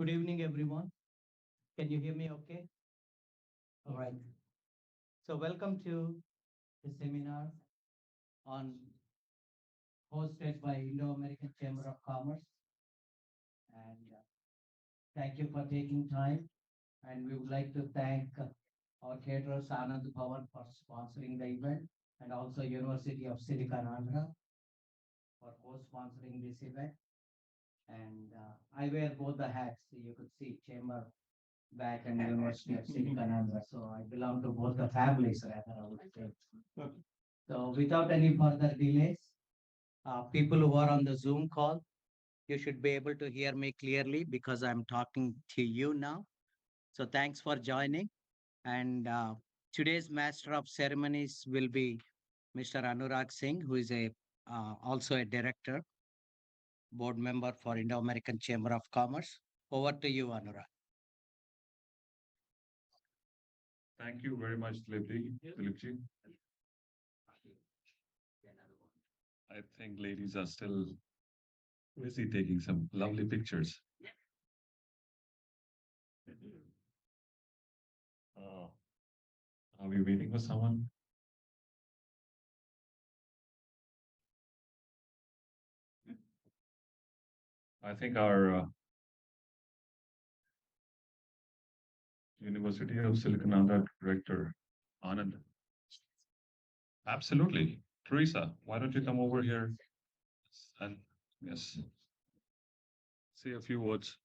Good evening, everyone. Can you hear me okay? All right. So welcome to the seminar on hosted by Indo-American Chamber of Commerce. And thank you for taking time. And we would like to thank our caterers, Anand Bhavan, for sponsoring the event, and also University of Silicon Andhra for co-sponsoring this event. And I wear both the hats. You could see Chamber back and University of Silicon Andhra. So I belong to both the families, rather, I would say. So without any further delays, people who are on the Zoom call, you should be able to hear me clearly because I'm talking to you now. So thanks for joining. And today's Master of Ceremonies will be Mr. Anurag Singh, who is a also a director, board member for Indo-American Chamber of Commerce. Over to you, Anurag. Thank you very much, Dilipji. I think ladies are still busy taking some lovely pictures. Uh, are we waiting for someone? I think our University of Silicon Andhra director, Anand. Absolutely. Teresa, why don't you come over here and yes, say a few words.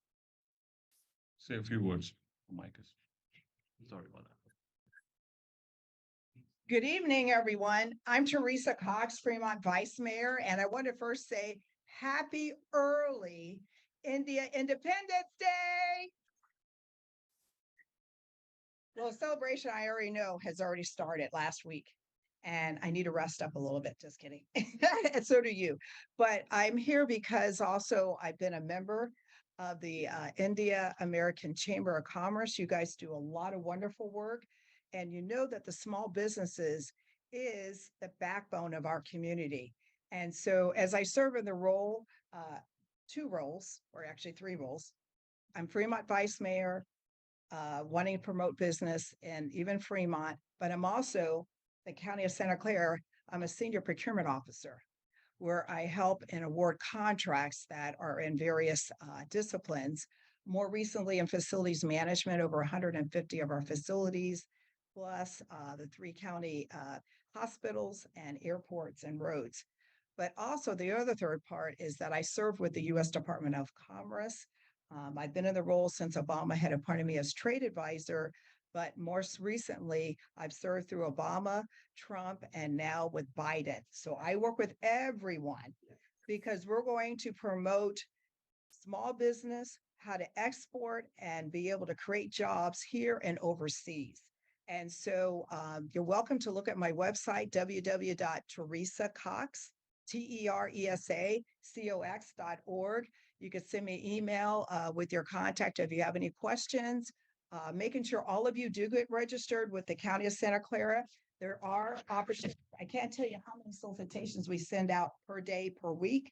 Say a few words. Mike is sorry about that. Good evening, everyone. I'm Teresa Cox, Fremont Vice Mayor, and I want to first say happy early India Independence Day. Well, the celebration I already know has already started last week, and I need to rest up a little bit. Just kidding. And so do you. But I'm here because also I've been a member of the India American Chamber of Commerce. You guys do a lot of wonderful work. And you know that the small businesses is the backbone of our community. And so as I serve in the role, two roles, or actually three roles, I'm Fremont Vice Mayor, wanting to promote business in even Fremont, but I'm also the County of Santa Clara. I'm a senior procurement officer where I help and award contracts that are in various disciplines. More recently in facilities management, over 150 of our facilities, plus the three county hospitals and airports and roads. But also the other third part is that I serve with the U.S. Department of Commerce. I've been in the role since Obama had appointed me as trade advisor, but most recently I've served through Obama, Trump, and now with Biden. So I work with everyone because we're going to promote small business, how to export and be able to create jobs here and overseas. And so you're welcome to look at my website, www.teresacox, TERESACOX.org. You can send me an email with your contact if you have any questions. Making sure all of you do get registered with the County of Santa Clara. There are opportunities. I can't tell you how many solicitations we send out per day, per week,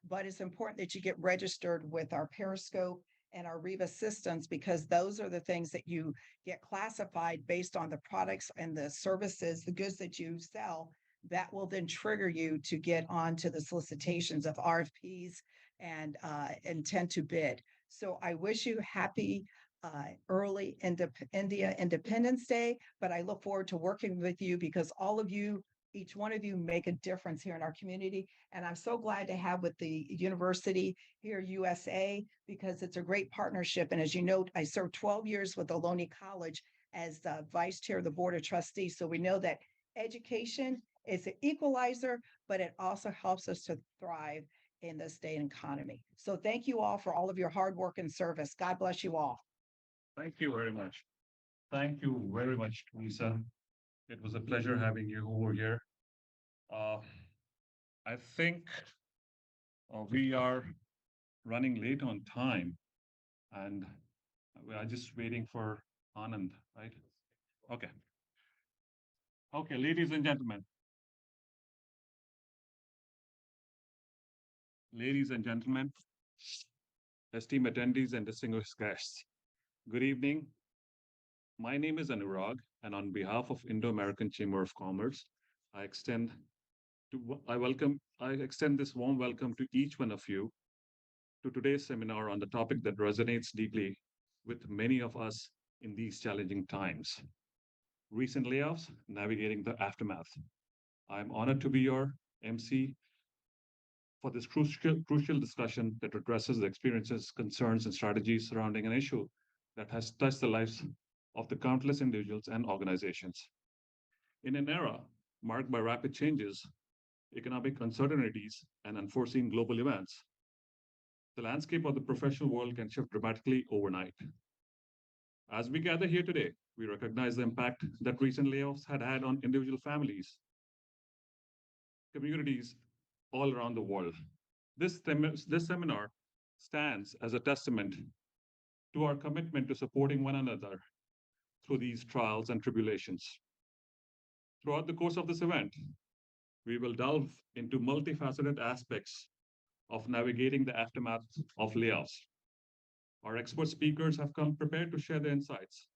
but it's important that you get registered with our Periscope and our Reva systems because those are the things that you get classified based on the products and the services, the goods that you sell. That will then trigger you to get onto the solicitations of RFPs and intent to bid. So I wish you happy early India Independence Day, but I look forward to working with you because all of you, each one of you make a difference here in our community. And I'm so glad to have with the university here, USA, because it's a great partnership. And as you know, I served 12 years with Ohlone College as the vice chair of the board of trustees. So we know that education is an equalizer, but it also helps us to thrive in this day and economy. So thank you all for all of your hard work and service. God bless you all. Thank you very much. Thank you very much, Teresa. It was a pleasure having you over here. I think we are running late on time and we are just waiting for Anand, right? Okay. Okay, ladies and gentlemen. Ladies and gentlemen, esteemed attendees, and distinguished guests. Good evening. My name is Anurag, and on behalf of Indo-American Chamber of Commerce, I extend I extend this warm welcome to each one of you to today's seminar on the topic that resonates deeply with many of us in these challenging times. Recent layoffs, navigating the aftermath. I'm honored to be your MC for this crucial discussion that addresses the experiences, concerns, and strategies surrounding an issue that has touched the lives of the countless individuals and organizations. In an era marked by rapid changes, economic uncertainties, and unforeseen global events, the landscape of the professional world can shift dramatically overnight. As we gather here today, we recognize the impact that recent layoffs had on individual families, communities all around the world. This seminar stands as a testament to our commitment to supporting one another through these trials and tribulations. Throughout the course of this event, we will delve into multifaceted aspects of navigating the aftermath of layoffs. Our expert speakers have come prepared to share their insights,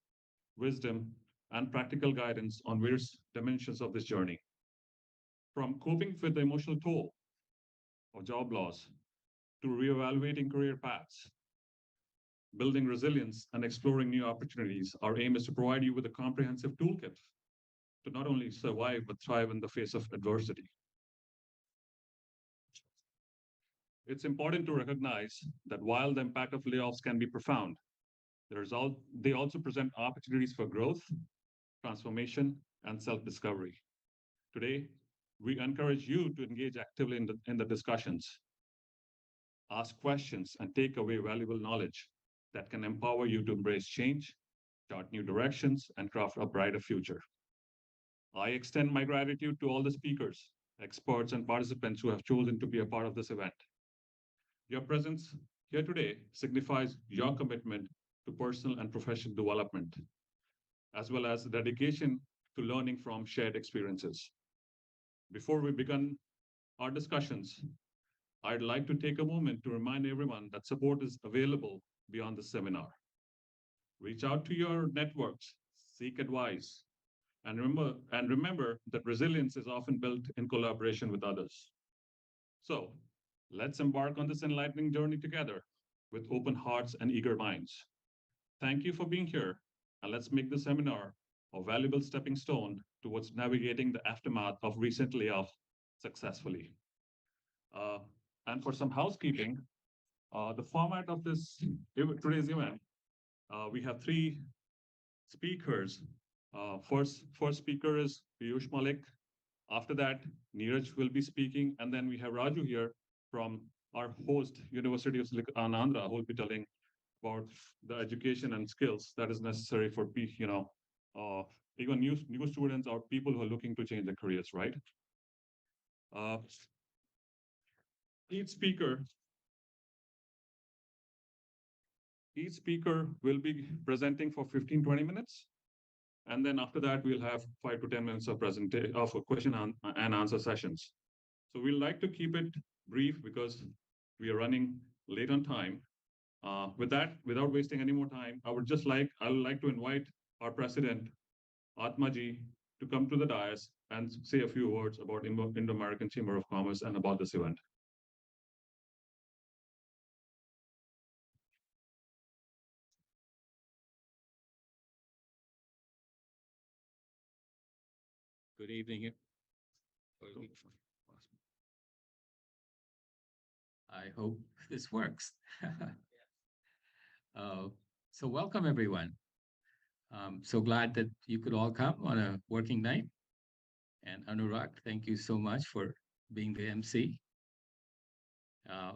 wisdom, and practical guidance on various dimensions of this journey. From coping with the emotional toll of job loss to reevaluating career paths, building resilience, and exploring new opportunities, our aim is to provide you with a comprehensive toolkit to not only survive but thrive in the face of adversity. It's important to recognize that while the impact of layoffs can be profound, they also present opportunities for growth, transformation, and self-discovery. Today, we encourage you to engage actively in the discussions, ask questions, and take away valuable knowledge that can empower you to embrace change, chart new directions, and craft a brighter future. I extend my gratitude to all the speakers, experts, and participants who have chosen to be a part of this event. Your presence here today signifies your commitment to personal and professional development, as well as dedication to learning from shared experiences. Before we begin our discussions, I'd like to take a moment to remind everyone that support is available beyond the seminar. Reach out to your networks, seek advice, and remember that resilience is often built in collaboration with others. So let's embark on this enlightening journey together with open hearts and eager minds. Thank you for being here, and let's make the seminar a valuable stepping stone towards navigating the aftermath of recent layoffs successfully. Uh, and for some housekeeping, the format of today's event, we have three speakers. First speaker is Piyush Malik. After that, Neeraj will be speaking, and then we have Raju here from our host, University of Silicon Andhra, who will be telling about the education and skills that is necessary for even new students or people who are looking to change their careers, right? Uh, each speaker each speaker will be presenting for 15-20 minutes, and then after that we'll have 5 to 10 minutes of a question and answer sessions. So we'd like to keep it brief because we are running late on time. With that, without wasting any more time, I would like to invite our president, Atmaji, to come to the dais and say a few words about Indo-American Chamber of Commerce and about this event. Good evening. I hope this works. So welcome, everyone. So glad that you could all come on a working night. And Anurag, thank you so much for being the MC.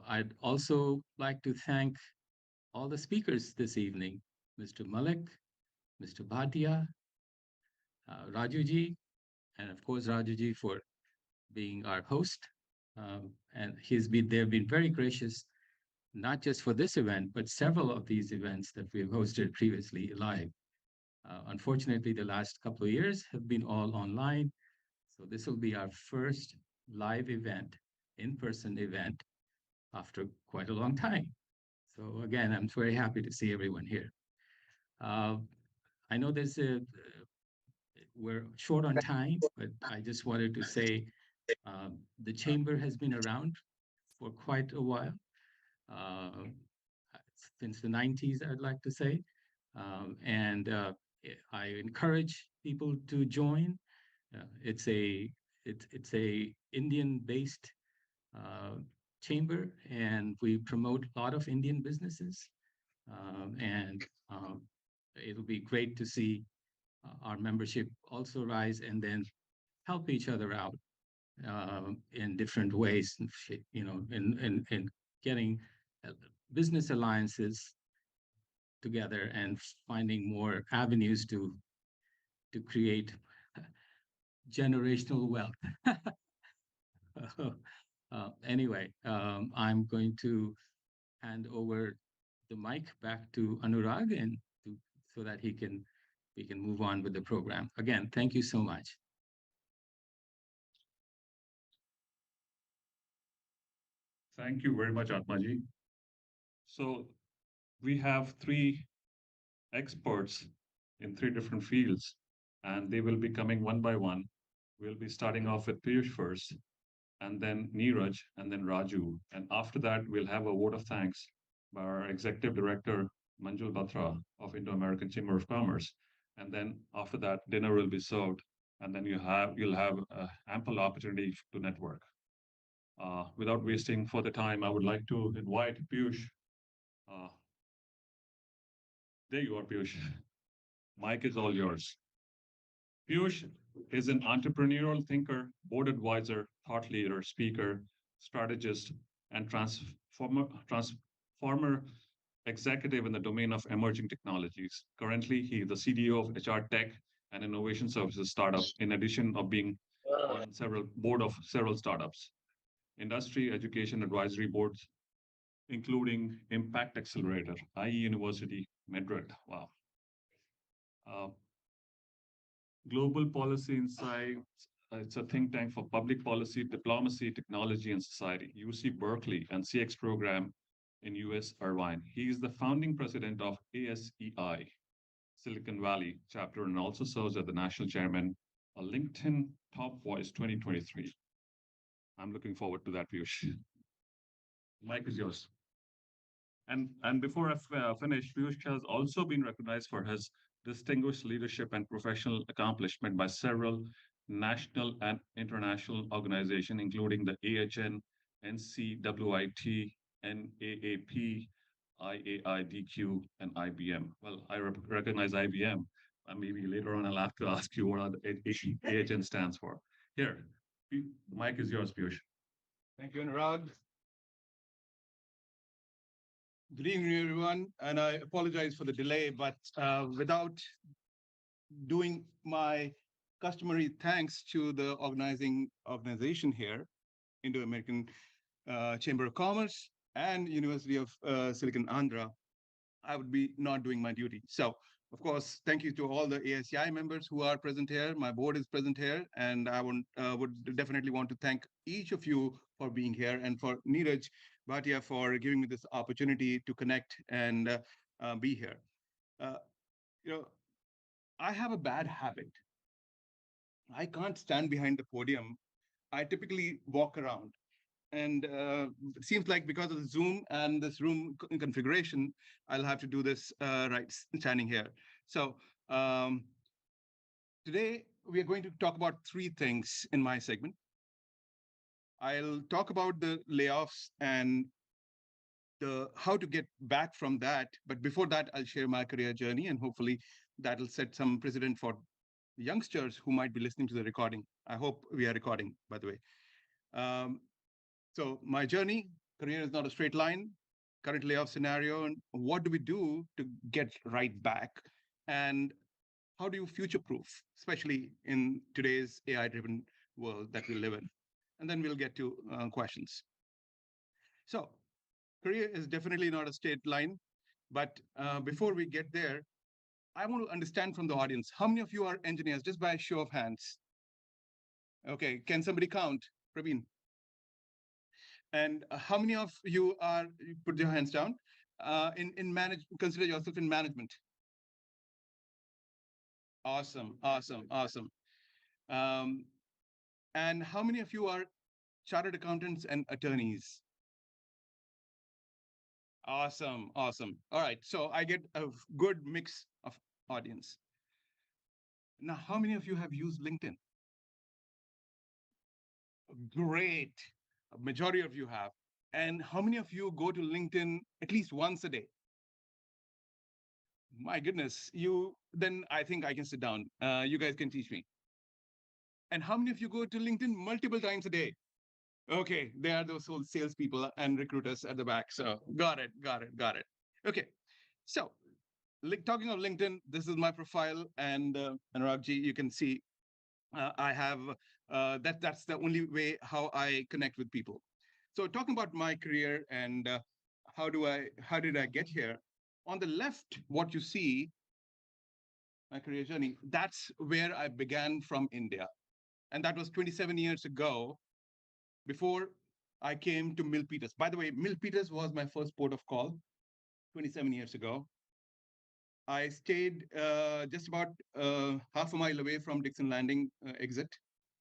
I'd also like to thank all the speakers this evening, Mr. Malik, Mr. Bhatia, Rajuji, and of course, Rajuji for being our host. And they've been very gracious, not just for this event, but several of these events that we've hosted previously live. Unfortunately, the last couple of years have been all online. So this will be our first live event, in-person event, after quite a long time. So again, I'm very happy to see everyone here. Uh, I know we're short on time, but I just wanted to say the chamber has been around for quite a while, uh, since the 90s, I'd like to say. And I encourage people to join. It's a Indian-based uh, chamber, and we promote a lot of Indian businesses. And it'll be great to see our membership also rise and then help each other out in different ways, in getting uh, business alliances together and finding more avenues to create generational wealth. Anyway, I'm going to hand over the mic back to Anurag so that we can move on with the program. Again, thank you so much. Thank you very much, Atmaji. So we have three experts in three different fields, and they will be coming one by one. We'll be starting off with Piyush first, and then Neeraj, and then Raju. And after that, we'll have a vote of thanks by our Executive Director, Manjul Batra of Indo-American Chamber of Commerce. And then after that, dinner will be served, and then you'll have ample opportunity to network. Without wasting further time, I would like to invite Piyush. Uh, there you are, Piyush. Mike is all yours. Piyush is an entrepreneurial thinker, board advisor, thought leader, speaker, strategist, and transformer executive in the domain of emerging technologies. Currently, he is the CDO of HR Tech and Innovation Services startup, in addition of being on several board of several startups, industry education advisory boards, including Impact Accelerator, IE University, Madrid. Wow. Uh, Global Policy Insights. It's a think tank for public policy, diplomacy, technology, and society. UC Berkeley and CX program in US Irvine. He is the founding president of ASEI, Silicon Valley chapter, and also serves as the national chairman of LinkedIn Top Voice 2023. I'm looking forward to that, Piyush. Mike is yours. And before I finish, Piyush has also been recognized for his distinguished leadership and professional accomplishment by several national and international organizations, including the AHN, NCWIT, NAAP, IAIDQ, and IBM. Well, I recognize IBM. Maybe later on I'll have to ask you what the AHN stands for. Here, the mic is yours, Piyush. Thank you, Anurag. Good evening, everyone, and I apologize for the delay, but without doing my customary thanks to the organization here, Indo-American Chamber of Commerce and University of Silicon Andhra, I would be not doing my duty. So, of course, thank you to all the ASEI members who are present here. My board is present here, and I would definitely want to thank each of you for being here, and for Neeraj Bhatia for giving me this opportunity to connect and be here. You know, I have a bad habit. I can't stand behind the podium. I typically walk around. And it seems like because of the Zoom and this room configuration, I'll have to do this right standing here. So today we are going to talk about three things in my segment. I'll talk about the layoffs and how to get back from that. But before that, I'll share my career journey, and hopefully that'll set some precedent for youngsters who might be listening to the recording. I hope we are recording, by the way. So my journey, career is not a straight line, current layoff scenario, and what do we do to get right back? And how do you future-proof, especially in today's AI-driven world that we live in? And then we'll get to questions. So career is definitely not a straight line, but before we get there, I want to understand from the audience, how many of you are engineers, just by a show of hands? Okay, can somebody count? Praveen? And how many of you put your hands down, in manage, consider yourself in management? Awesome, awesome, awesome. Um, and how many of you are chartered accountants and attorneys? Awesome, awesome. All right, so I get a good mix of audience. Now, how many of you have used LinkedIn? Great. A majority of you have. And how many of you go to LinkedIn at least once a day? My goodness, you, then I think I can sit down. You guys can teach me. And how many of you go to LinkedIn multiple times a day? Okay, they are those whole salespeople and recruiters at the back. So got it, got it, got it. Okay, so talking of LinkedIn, this is my profile, and Anuragji, you can see I have that's the only way how I connect with people. So talking about my career and how did I get here? On the left, what you see, my career journey, that's where I began from India, and that was 27 years ago, before I came to Milpitas. By the way, Milpitas was my first port of call 27 years ago. I stayed just about half a mile away from Dixon Landing exit.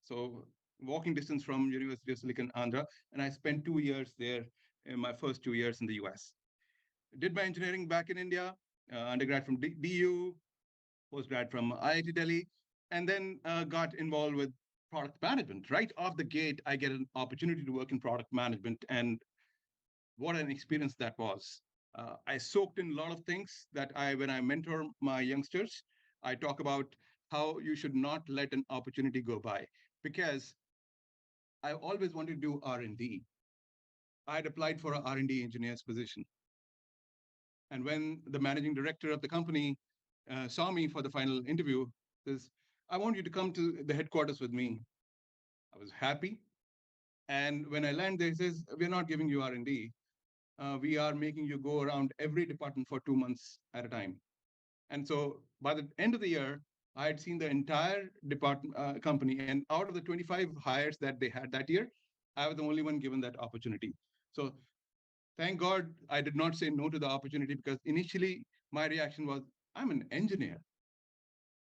So walking distance from University of Silicon Andhra. And I spent 2 years there in my first 2 years in the US. Did my engineering back in India, undergrad from DU, postgrad from IIT Delhi, and then got involved with product management. Right off the gate, I get an opportunity to work in product management, and what an experience that was. I soaked in a lot of things that when I mentor my youngsters, I talk about how you should not let an opportunity go by, because I always wanted to do R&D. I had applied for an R&D engineer's position. And when the managing director of the company saw me for the final interview, says, I want you to come to the headquarters with me. I was happy. And when I landed there, he says, we're not giving you R&D. We are making you go around every department for 2 months at a time. And so by the end of the year, I had seen the entire department company. And out of the 25 hires that they had that year, I was the only one given that opportunity. So thank God I did not say no to the opportunity, because initially my reaction was, I'm an engineer.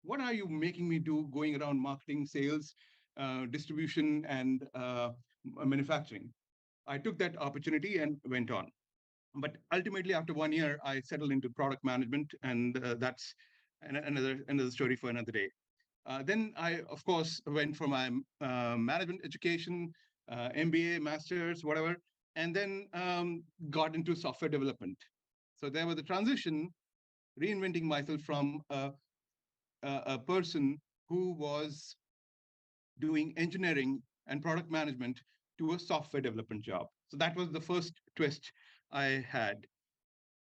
What are you making me do going around marketing, sales, distribution, and manufacturing? I took that opportunity and went on. But ultimately, after 1 year, I settled into product management, and that's another story for another day. Then I, of course, went for my management education, MBA, master's, whatever, and then got into software development. So there was a transition, reinventing myself from a person who was doing engineering and product management to a software development job. So that was the first twist I had.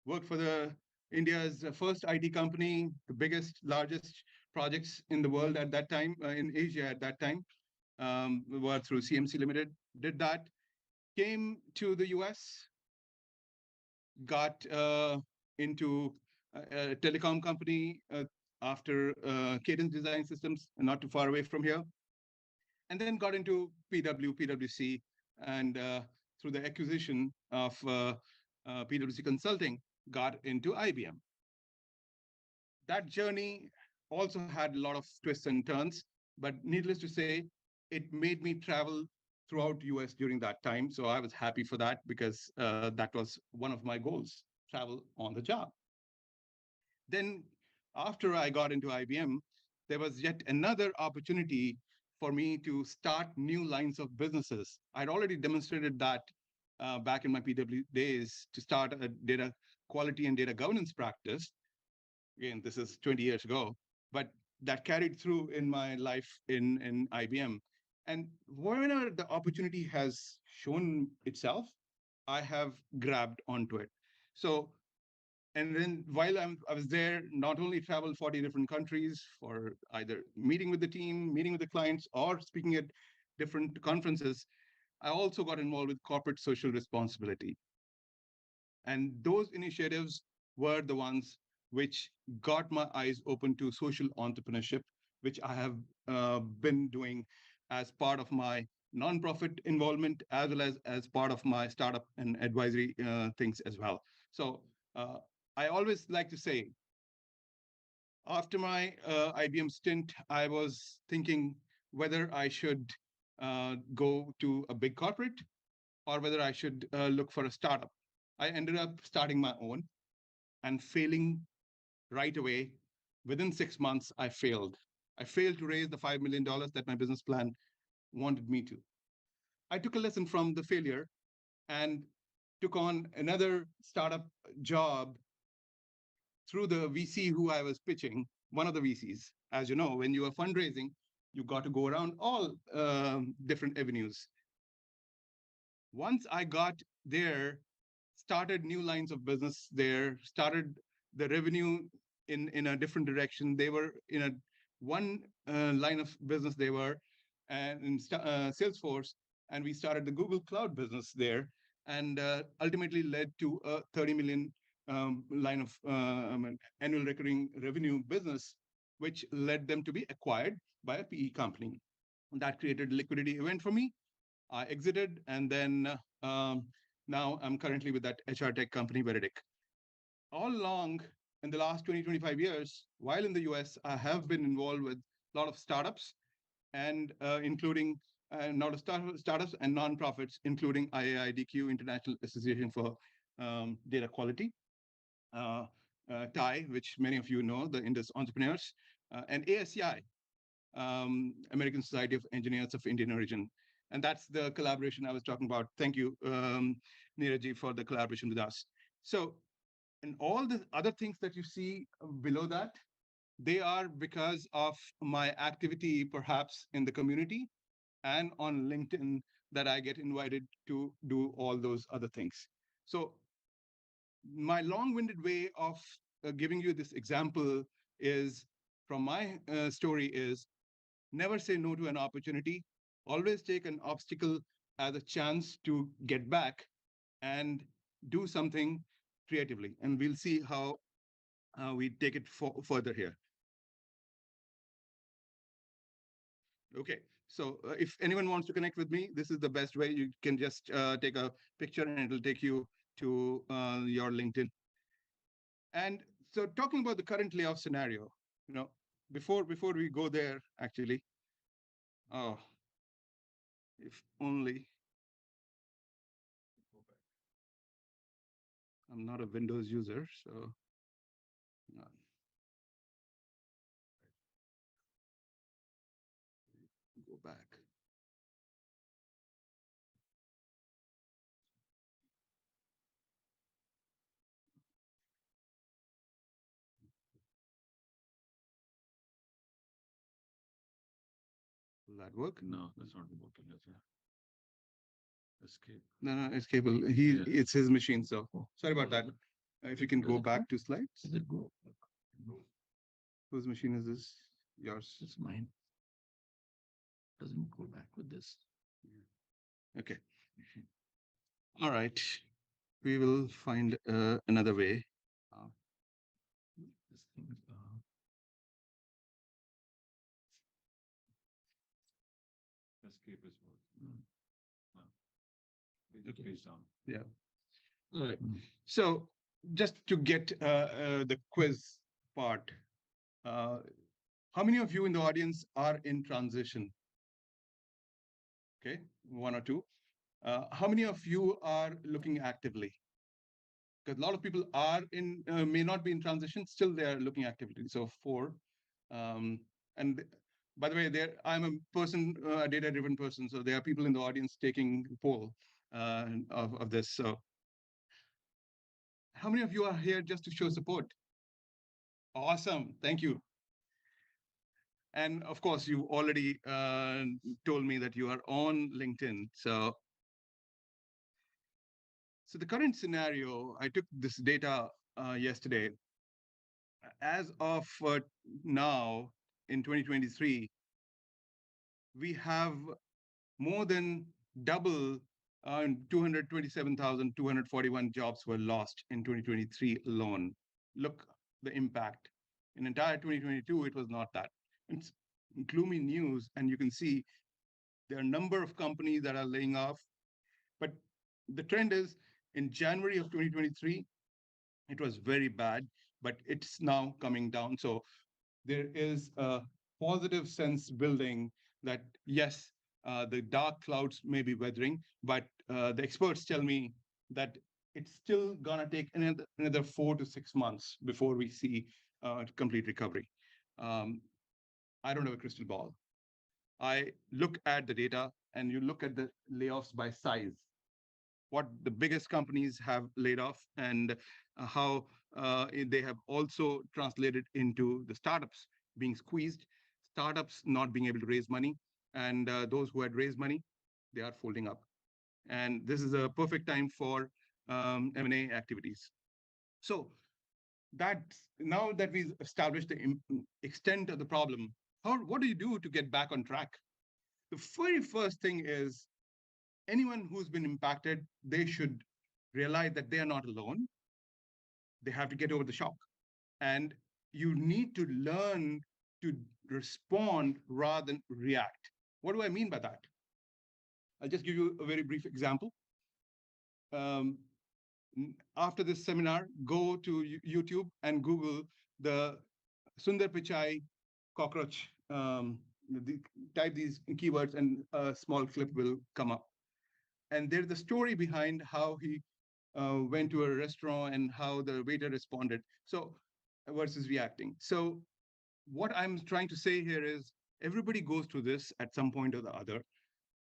Worked for the India's first IT company, the biggest, largest projects in the world at that time, in Asia at that time, were through CMC Limited. Did that, came to the US, got into a telecom company after Cadence Design Systems, not too far away from here, and then got into PwC, and through the acquisition of PwC Consulting, got into IBM. That journey also had a lot of twists and turns, but needless to say, it made me travel throughout US during that time. So I was happy for that, because that was one of my goals, travel on the job. Then after I got into IBM, there was yet another opportunity for me to start new lines of businesses. I'd already demonstrated that back in my PW days, to start a data quality and data governance practice. Again, this is 20 years ago, but that carried through in my life in IBM. And whenever the opportunity has shown itself, I have grabbed onto it. So, and then while I was there, not only traveled 40 different countries for either meeting with the team, meeting with the clients, or speaking at different conferences, I also got involved with corporate social responsibility. And those initiatives were the ones which got my eyes open to social entrepreneurship, which I have been doing as part of my nonprofit involvement, as well as part of my startup and advisory things as well. So Uh, I always like to say, after my IBM stint, I was thinking whether I should go to a big corporate or whether I should look for a startup. I ended up starting my own and failing right away. Within 6 months, I failed. I failed to raise the $5 million that my business plan wanted me to. I took a lesson from the failure and took on another startup job through the VC who I was pitching, one of the VCs. As you know, when you are fundraising, you got to go around all different avenues. Once I got there, started new lines of business there, started the revenue in a different direction. They were in a one line of business they were, and in Salesforce, and we started the Google Cloud business there, and ultimately led to a 30 million line of annual recurring revenue business, which led them to be acquired by a PE company. That created a liquidity event for me. I exited, and then now I'm currently with that HR tech company, Veridic. All along in the last 20, 25 years, while in the US, I have been involved with a lot of startups and including not startups and nonprofits, including IAIDQ, International Association for Data Quality, TIE, which many of you know, the Indus entrepreneurs, and ASEI, American Society of Engineers of Indian Origin. And that's the collaboration I was talking about. Thank you, Neeraj, for the collaboration with us. So, and all the other things that you see below that, they are because of my activity, perhaps in the community and on LinkedIn, that I get invited to do all those other things. So my long-winded way of giving you this example is from my story is never say no to an opportunity. Always take an obstacle as a chance to get back and do something creatively. And we'll see how we take it further here. Okay, so if anyone wants to connect with me, this is the best way. You can just take a picture and it'll take you to your LinkedIn. And so talking about the current layoff scenario, before we go there, actually, oh, if only. I'm not a Windows user, so. Go back. Will that work? No, that's not working. Escape. No, escape. It's his machine, so sorry about that. If you can go back to slides. Does it go? Whose machine is this? Yours. It's mine. Doesn't go back with this. Okay. All right. We will find another way. This thing, Escape is working. Page down. Yeah. All right. So just to get the quiz part, how many of you in the audience are in transition? Okay, one or two. How many of you are looking actively? Because a lot of people are in, may not be in transition, still they are looking actively. So 4. And by the way, I'm a person, a data-driven person. So there are people in the audience taking poll of this. So how many of you are here just to show support? Awesome, thank you. And of course, you already told me that you are on LinkedIn. So the current scenario, I took this data yesterday. As of now, in 2023, we have more than double 227,241 jobs were lost in 2023 alone. Look, the impact. In entire 2022, it was not that. It's gloomy news, and you can see there are a number of companies that are laying off. But the trend is in January of 2023, It was very bad, but it's now coming down. So there is a positive sense building that yes, the dark clouds may be weathering, but the experts tell me that it's still gonna take another 4 to 6 months before we see complete recovery. Um, I don't have a crystal ball. I look at the data and you look at the layoffs by size, what the biggest companies have laid off, and how they have also translated into the startups being squeezed, startups not being able to raise money, and those who had raised money, they are folding up. And this is a perfect time for M&A activities. So that now that we've established the extent of the problem, what do you do to get back on track? The very first thing is anyone who's been impacted, they should realize that they are not alone. They have to get over the shock. And you need to learn to respond rather than react. What do I mean by that? I'll just give you a very brief example. Um, After this seminar, go to YouTube and Google the Sundar Pichai cockroach. Type these keywords and a small clip will come up. And there's the story behind how he went to a restaurant and how the waiter responded. So versus reacting. So what I'm trying to say here is everybody goes through this at some point or the other.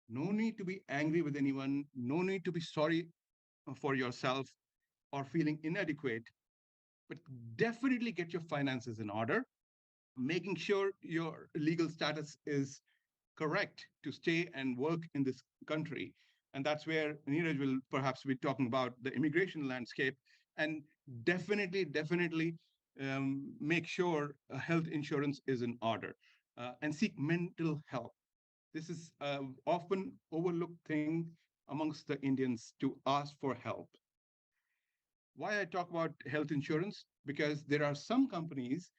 No need to be angry with anyone. No need to be sorry for yourself or feeling inadequate, but definitely get your finances in order, making sure your legal status is correct to stay and work in this country. And that's where Neeraj will perhaps be talking about the immigration landscape. And definitely make sure health insurance is in order and seek mental health. This is often overlooked thing amongst the Indians to ask for help. Why I talk about health insurance? Because there are some companies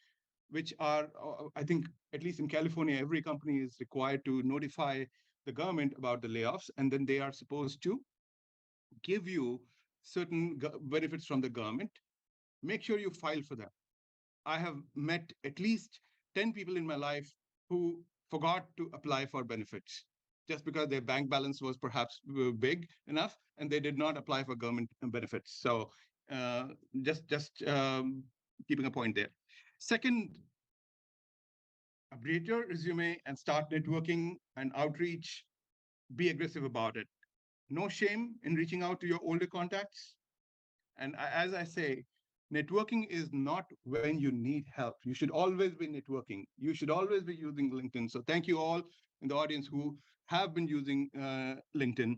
which are, I think, at least in California, every company is required to notify the government about the layoffs, and then they are supposed to give you certain benefits from the government. Make sure you file for that. I have met at least 10 people in my life who forgot to apply for benefits just because their bank balance was perhaps big enough and they did not apply for government benefits. So just keeping a point there. Second, update your resume and start networking and outreach. Be aggressive about it. No shame in reaching out to your older contacts. And as I say, networking is not when you need help. You should always be networking. You should always be using LinkedIn. So thank you all in the audience who have been using LinkedIn.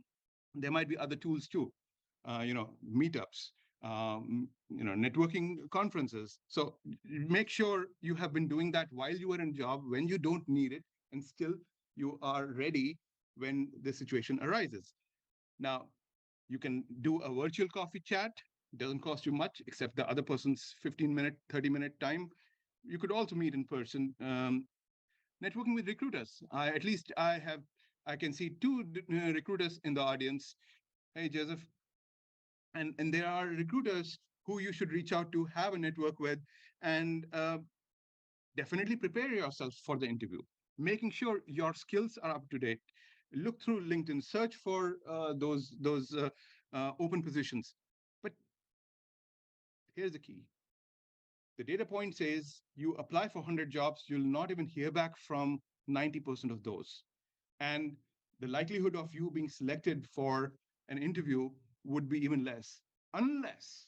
There might be other tools too, meetups, networking conferences. So make sure you have been doing that while you are in job, when you don't need it, and still you are ready when the situation arises. Now, you can do a virtual coffee chat. It doesn't cost you much except the other person's 15-minute, 30-minute time. You could also meet in person. Networking with recruiters. I can see two recruiters in the audience. Hey, Joseph. And there are recruiters who you should reach out to, have a network with, and definitely prepare yourself for the interview, making sure your skills are up to date. Look through LinkedIn, search for those open positions. But here's the key. The data point says you apply for 100 jobs, you'll not even hear back from 90% of those. And the likelihood of you being selected for an interview would be even less, unless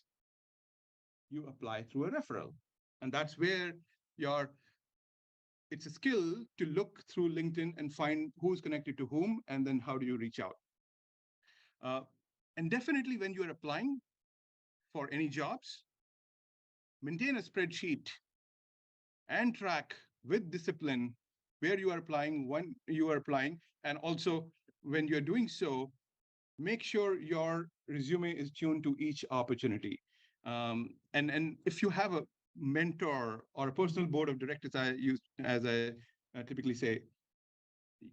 you apply through a referral. And that's where it's a skill to look through LinkedIn and find who's connected to whom, and then how do you reach out. And definitely when you're applying for any jobs, maintain a spreadsheet and track with discipline where you are applying, when you are applying, and also when you're doing so, make sure your resume is tuned to each opportunity. And if you have a mentor or a personal board of directors, as I typically say,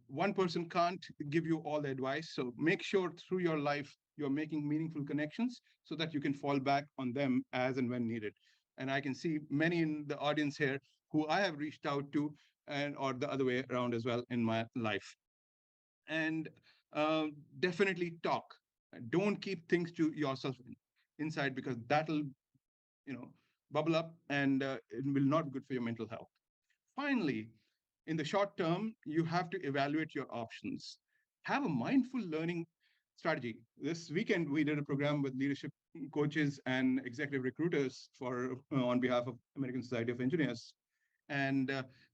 One person can't give you all the advice. So make sure through your life, you're making meaningful connections so that you can fall back on them as and when needed. And I can see many in the audience here who I have reached out to, and or the other way around as well in my life. And definitely talk. Don't keep things to yourself inside, because that'll, you know, bubble up, and it will not be good for your mental health. Finally, in the short term, you have to evaluate your options. Have a mindful learning strategy. This weekend, we did a program with leadership coaches and executive recruiters for on behalf of American Society of Engineers, and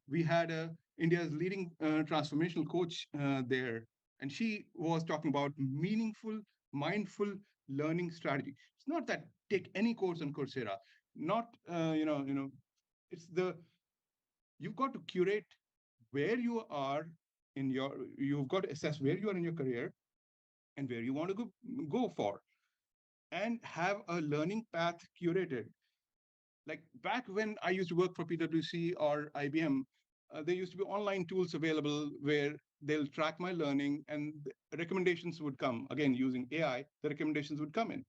we had India's leading transformational coach there, and she was talking about meaningful, mindful learning strategy. It's not that take any course on Coursera, not it's the you've got to curate where you are in your you've got to assess where you are in your career and where you want to go for, and have a learning path curated. Like back when I used to work for PwC or IBM, there used to be online tools available where they'll track my learning, and the recommendations would come. Again, using AI, the recommendations would come in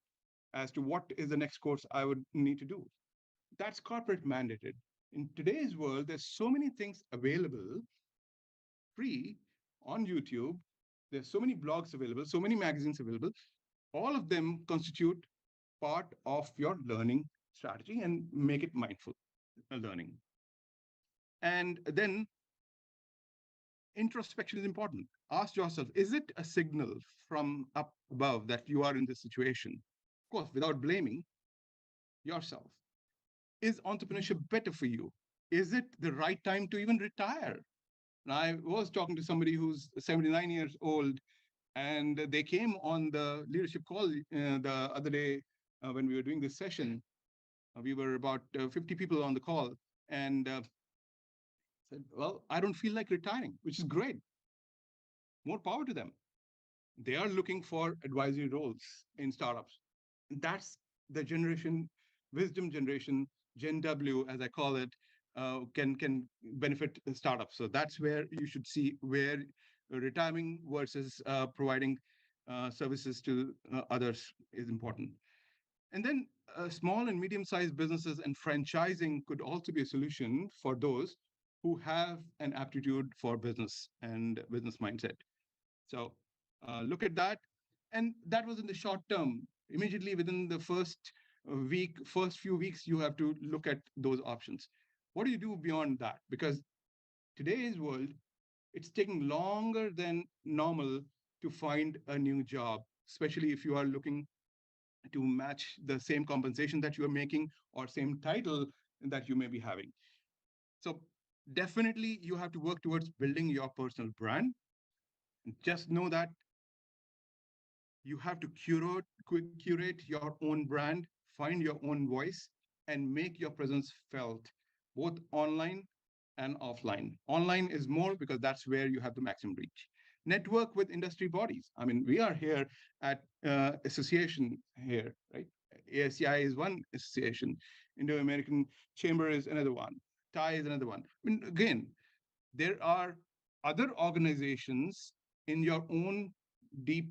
as to what is the next course I would need to do. That's corporate mandated. In today's world, there's so many things available free on YouTube. There's so many blogs available, so many magazines available. All of them constitute part of your learning strategy and make it mindful learning. And then introspection is important. Ask yourself, is it a signal from up above that you are in this situation? Of course, without blaming yourself. Is entrepreneurship better for you? Is it the right time to even retire? And I was talking to somebody who's 79 years old, and they came on the leadership call the other day when we were doing this session. We were about 50 people on the call, and said, well, I don't feel like retiring, which is great. More power to them. They are looking for advisory roles in startups. And that's the generation, wisdom generation, Gen W, as I call it, can benefit startups. So that's where you should see where retiring versus providing services to others is important. And then small and medium-sized businesses and franchising could also be a solution for those who have an aptitude for business and business mindset. So look at that. And that was in the short term. Immediately within the first few weeks, you have to look at those options. What do you do beyond that? Because today's world, it's taking longer than normal to find a new job, especially if you are looking to match the same compensation that you are making or same title that you may be having. So definitely you have to work towards building your personal brand. Just know that you have to curate your own brand, find your own voice, and make your presence felt both online and offline. Online is more because that's where you have the maximum reach. Network with industry bodies. I mean, we are here at association here, right? ASEI is one association. Indo-American Chamber is another one. TI is another one. I mean, again, there are other organizations in your own deep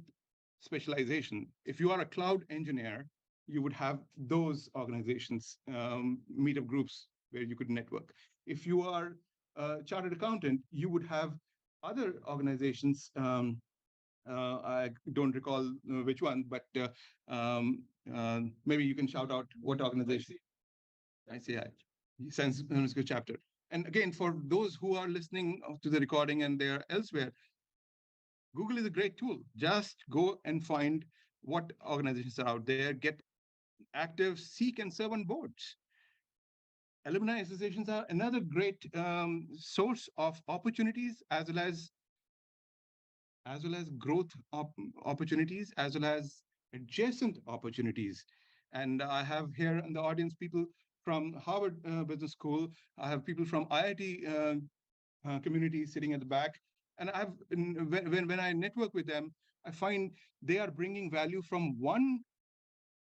specialization. If you are a cloud engineer, you would have those organizations, meetup groups where you could network. If you are a chartered accountant, you would have other organizations. I don't recall which one, but maybe you can shout out what organization. ICI, San Francisco chapter. And again, for those who are listening to the recording and they're elsewhere, Google is a great tool. Just go and find what organizations are out there, get active, seek and serve on boards. Alumni associations are another great source of opportunities, as well as growth opportunities, as well as adjacent opportunities. And I have here in the audience people from Harvard Business School. I have people from IIT community sitting at the back. And when I network with them, I find they are bringing value from one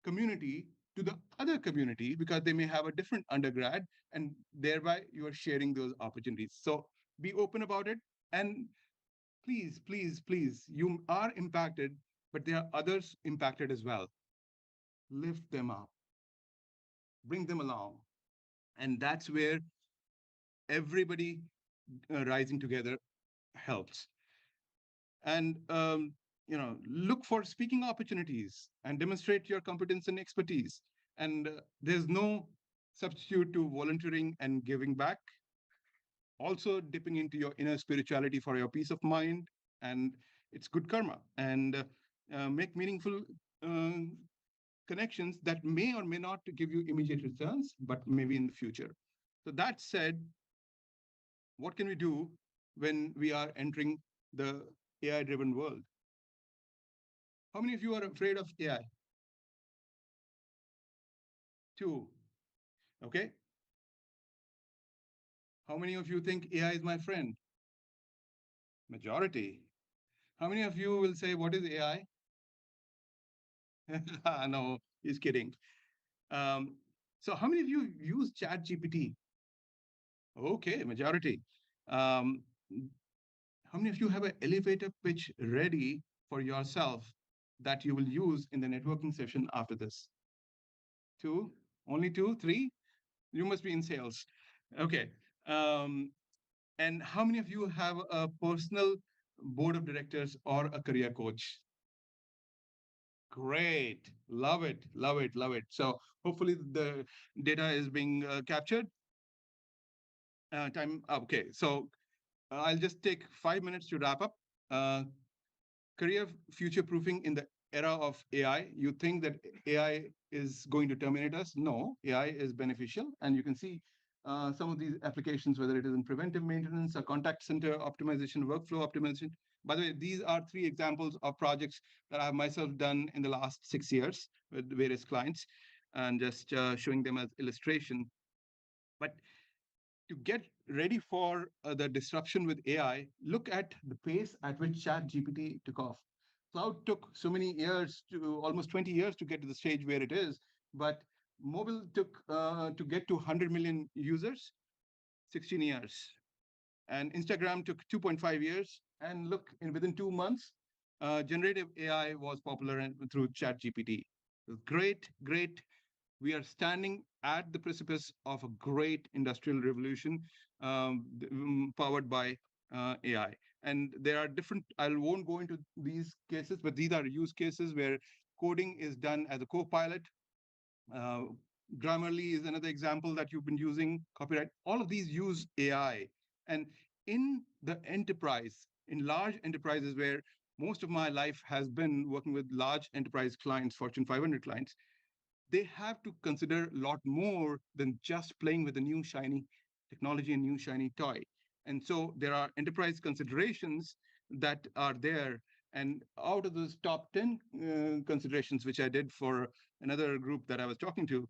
community to the other community because they may have a different undergrad, and thereby you are sharing those opportunities. So be open about it and please, please, please, you are impacted, but there are others impacted as well. Lift them up, bring them along. And that's where everybody rising together helps. And look for speaking opportunities and demonstrate your competence and expertise. And there's no substitute to volunteering and giving back. Also dipping into your inner spirituality for your peace of mind, and it's good karma. And make meaningful uh, connections that may or may not give you immediate returns, but maybe in the future. So that said, what can we do when we are entering the AI driven world? How many of you are afraid of AI? Two. Okay. How many of you think AI is my friend? Majority. How many of you will say, what is AI? No, he's kidding. So how many of you use Chat GPT? Okay, majority. Um, how many of you have an elevator pitch ready for yourself that you will use in the networking session after this? Two? Only two? Three? You must be in sales. Okay. And how many of you have a personal board of directors or a career coach? Great. Love it. Love it. Love it. So hopefully the data is being captured. Okay. So I'll just take 5 minutes to wrap up. Career future proofing in the era of AI. You think that AI is going to terminate us? No, AI is beneficial. And you can see some of these applications, whether it is in preventive maintenance or contact center optimization, workflow optimization. By the way, these are 3 examples of projects that I've myself done in the last 6 years with various clients, and just showing them as illustration. But to get ready for the disruption with AI, look at the pace at which ChatGPT took off. Cloud took so many years, to almost 20 years, to get to the stage where it is, but mobile took to get to 100 million users, 16 years. And Instagram took 2.5 years. And look, within 2 months, generative AI was popular through ChatGPT. Great, great. We are standing at the precipice of a great industrial revolution powered by AI. And there are different, I won't go into these cases, but these are use cases where coding is done as a co-pilot. Uh, Grammarly is another example that you've been using, copyright. All of these use AI. And in the enterprise, in large enterprises where most of my life has been working with large enterprise clients, Fortune 500 clients, they have to consider a lot more than just playing with a new shiny technology and new shiny toy. And so there are enterprise considerations that are there. And out of those top 10 considerations, which I did for another group that I was talking to,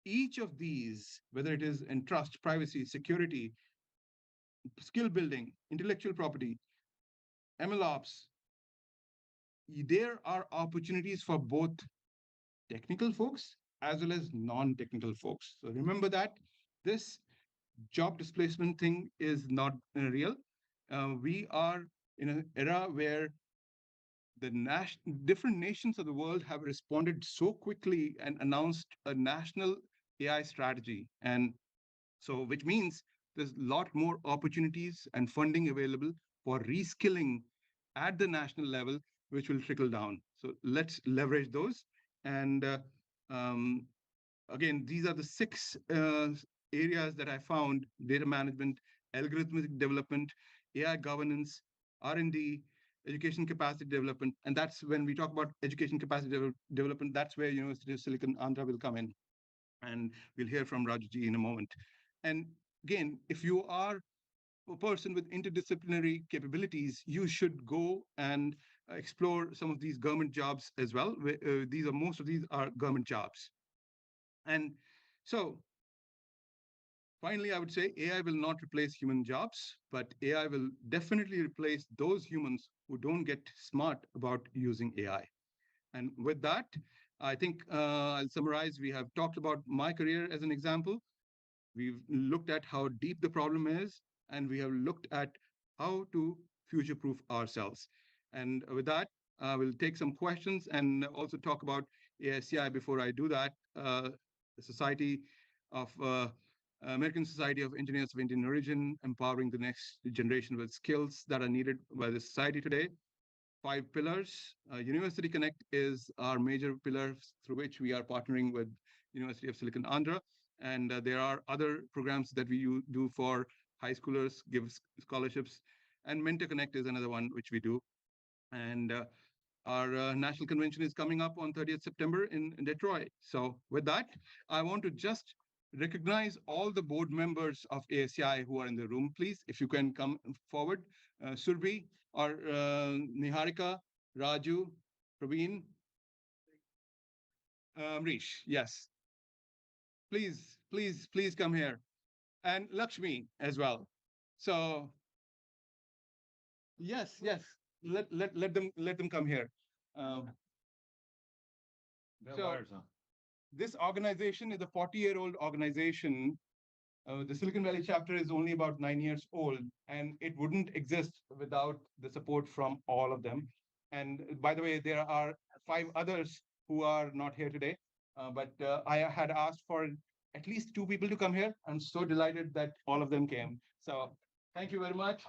each of these, whether it is in trust, privacy, security, skill building, intellectual property, MLOps, there are opportunities for both technical folks as well as non-technical folks. So remember that this job displacement thing is not real. We are in an era where the different nations of the world have responded so quickly and announced a national AI strategy. And so, which means there's a lot more opportunities and funding available for reskilling at the national level, which will trickle down. So let's leverage those. And again, these are the 6 areas that I found: data management, algorithmic development, AI governance, R&D, education capacity development. And that's when we talk about education capacity development, that's where University of Silicon Andhra will come in. And we'll hear from Rajuji in a moment. And again, if you are a person with interdisciplinary capabilities, you should go and explore some of these government jobs as well. Most of these are government jobs. And so finally, I would say AI will not replace human jobs, but AI will definitely replace those humans who don't get smart about using AI. And with that, I think I'll summarize. We have talked about my career as an example. We've looked at how deep the problem is, and we have looked at how to future-proof ourselves. And with that, we'll take some questions and also talk about ASEI. Before I do that, the Society of American Society of Engineers of Indian Origin, empowering the next generation with skills that are needed by the society today. 5 pillars. University Connect is our major pillar through which we are partnering with University of Silicon Andhra. And there are other programs that we do for high schoolers, give scholarships. And Mentor Connect is another one which we do. And our national convention is coming up on 30th September in Detroit. So with that, I want to just recognize all the board members of ASEI who are in the room, please. If you can come forward, Surbhi or Niharika, Raju, Praveen, Amrish, yes. Please come here. And Lakshmi as well. So yes, let them come here. So this organization is a 40-year-old organization. The Silicon Valley chapter is only about 9 years old, and it wouldn't exist without the support from all of them. And by the way, there are 5 others who are not here today, but I had asked for at least 2 people to come here. I'm so delighted that all of them came. So thank you very much.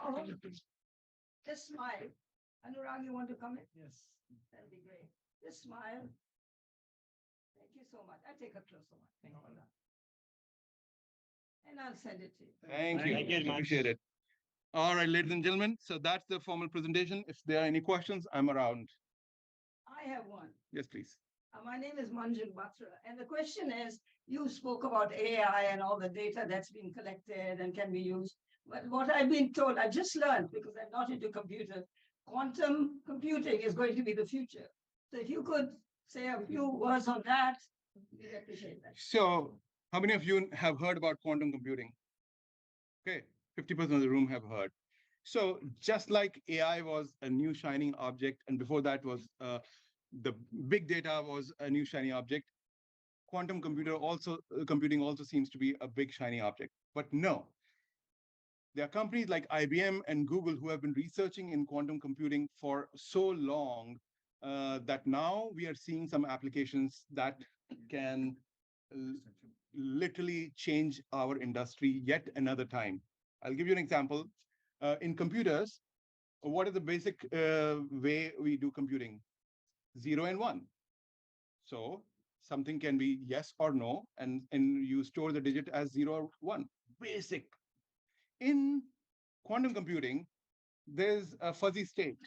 Just smile. Anurag, you want to come in? Yes. That'd be great. Just smile. Thank you so much. I'll take a closer one. Thank you. And I'll send it to you. Thank you. Thank you very much. Appreciate it. All right, ladies and gentlemen. So that's the formal presentation. If there are any questions, I'm around. I have one. Yes, please. My name is Manjul Batra, and the question is, you spoke about AI and all the data that's been collected and can be used. But what I've been told, I just learned because I'm not into computers, quantum computing is going to be the future. So if you could say a few words on that, we'd appreciate that. So how many of you have heard about quantum computing? Okay, 50% of the room have heard. So just like AI was a new shining object, and before that was the big data was a new shiny object, quantum computing also seems to be a big shiny object. But no, there are companies like IBM and Google who have been researching in quantum computing for so long that now we are seeing some applications that can literally change our industry yet another time. I'll give you an example. In computers, what is the basic way we do computing? 0 and 1. So something can be yes or no, and you store the digit as 0 or 1. Basic. In quantum computing, there's a fuzzy state.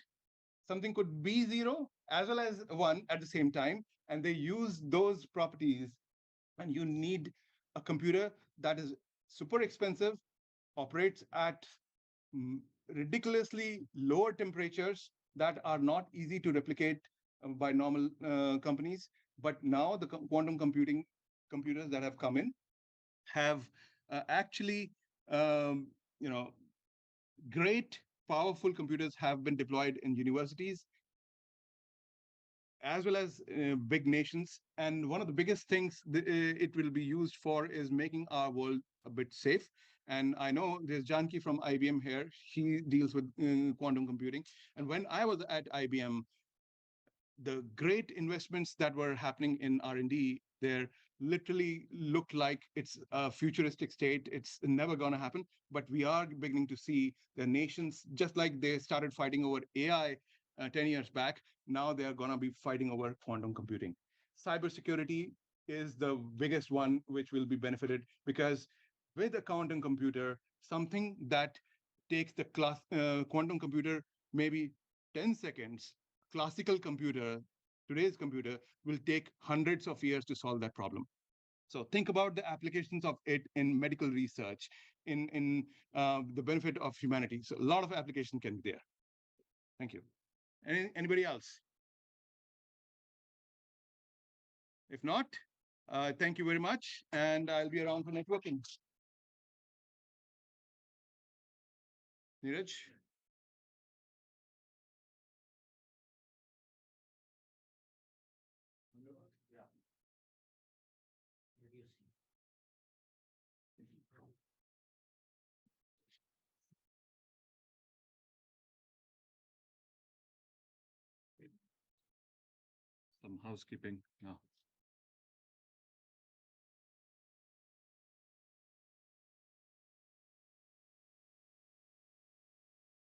Something could be 0 as well as 1 at the same time, and they use those properties. And you need a computer that is super expensive, operates at ridiculously lower temperatures that are not easy to replicate by normal companies. But now the quantum computing computers that have come in have actually, great, powerful computers have been deployed in universities as well as big nations. And one of the biggest things it will be used for is making our world a bit safe. And I know there's Janki from IBM here. She deals with quantum computing. And when I was at IBM, the great investments that were happening in R&D there literally look like it's a futuristic state. It's never going to happen. But we are beginning to see the nations, just like they started fighting over AI 10 years back, now they're going to be fighting over quantum computing. Cybersecurity is the biggest one which will be benefited, because with a quantum computer, something that takes the quantum computer maybe 10 seconds, classical computer, today's computer, will take hundreds of years to solve that problem. So think about the applications of it in medical research, in the benefit of humanity. So a lot of application can be there. Thank you. Anybody else? If not, thank you very much, and I'll be around for networking. Neeraj? some housekeeping. Yeah.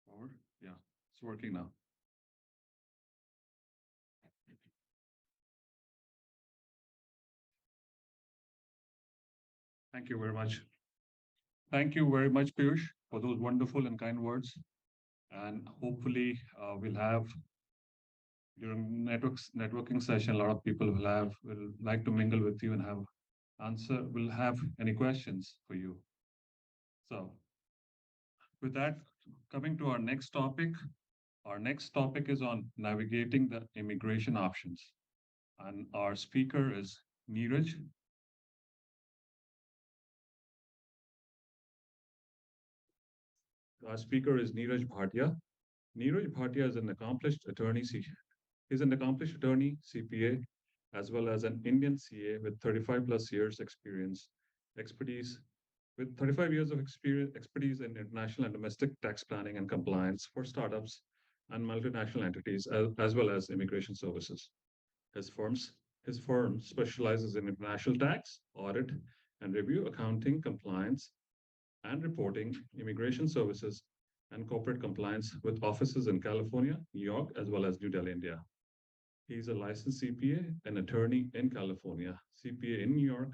Power? Yeah, it's working now. Thank you very much. Thank you very much, Piyush, for those wonderful and kind words. And hopefully, we'll have during networking session, a lot of people will like to mingle with you and will have any questions for you. So with that, coming to our next topic is on navigating the immigration options. And our speaker is Neeraj. Our speaker is Neeraj Bhatia. Neeraj Bhatia is an accomplished attorney. He's an accomplished attorney, CPA, as well as an Indian CA with 35 plus years expertise, with 35 years of expertise in international and domestic tax planning and compliance for startups and multinational entities, as well as immigration services. His his firm specializes in international tax, audit, and review, accounting, compliance, and reporting, immigration services, and corporate compliance with offices in California, New York, as well as New Delhi, India. He's a licensed CPA, an attorney in California, CPA in New York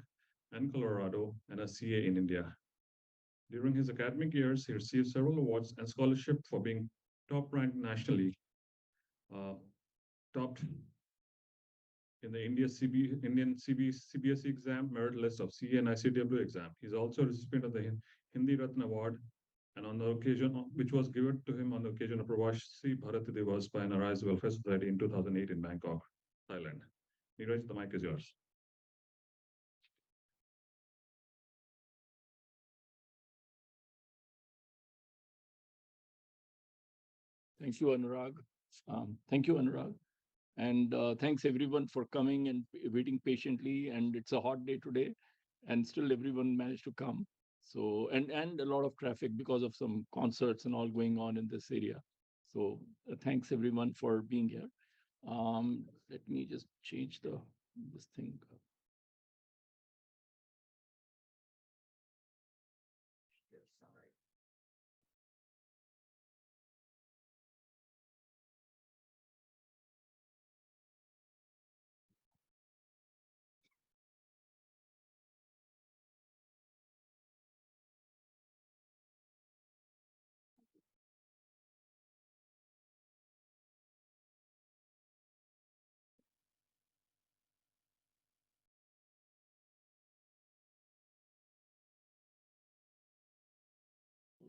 and Colorado, and a CA in India. During his academic years, he received several awards and scholarship for being top ranked nationally, uh, topped in the Indian CBSE exam merit list of CA and ICW exam. He's also a recipient of the Hindi Ratna Award, and on the occasion, which was given to him on the occasion of Pravasi Bharati Divas by NRI's Welfare Society in 2008 in Bangkok, Thailand. Neeraj, the mic is yours. Thank you, Anurag. Thank you, Anurag. And thanks everyone for coming and waiting patiently. And it's a hot day today, and still everyone managed to come. So, and a lot of traffic because of some concerts and all going on in this area. So thanks everyone for being here. Let me just change this thing.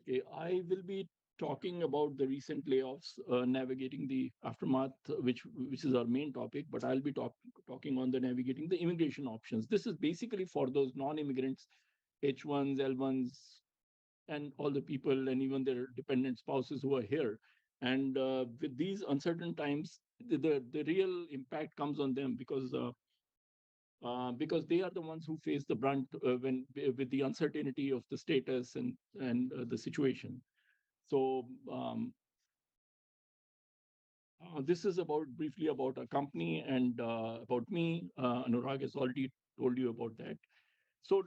Okay, I will be talking about the recent layoffs, navigating the aftermath, which is our main topic. But I'll be talking on the navigating the immigration options. This is basically for those non-immigrants, H1s, L1s, and all the people, and even their dependent spouses who are here. And with these uncertain times, the real impact comes on them because they are the ones who face the brunt when with the uncertainty of the status and the situation. So this is about briefly about a company and about me. Anurag has already told you about that. So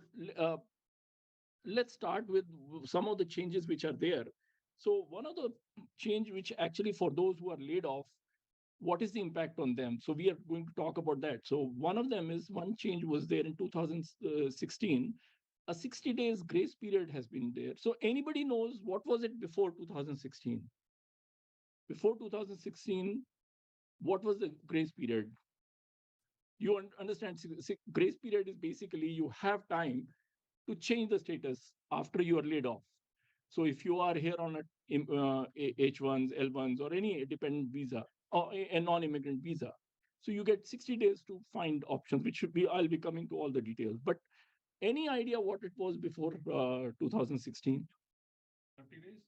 let's start with some of the changes which are there. So one of the change which actually for those who are laid off, what is the impact on them? So we are going to talk about that. So one of them is one change was there in 2016. A 60 days grace period has been there. So anybody knows what was it before 2016? Before 2016, what was the grace period? You understand, grace period is basically you have time to change the status after you are laid off. So if you are here on a H1s, L1s, or any dependent visa, or a non-immigrant visa, so you get 60 days to find options, which should be, I'll be coming to all the details. But any idea what it was before 2016? 30 days?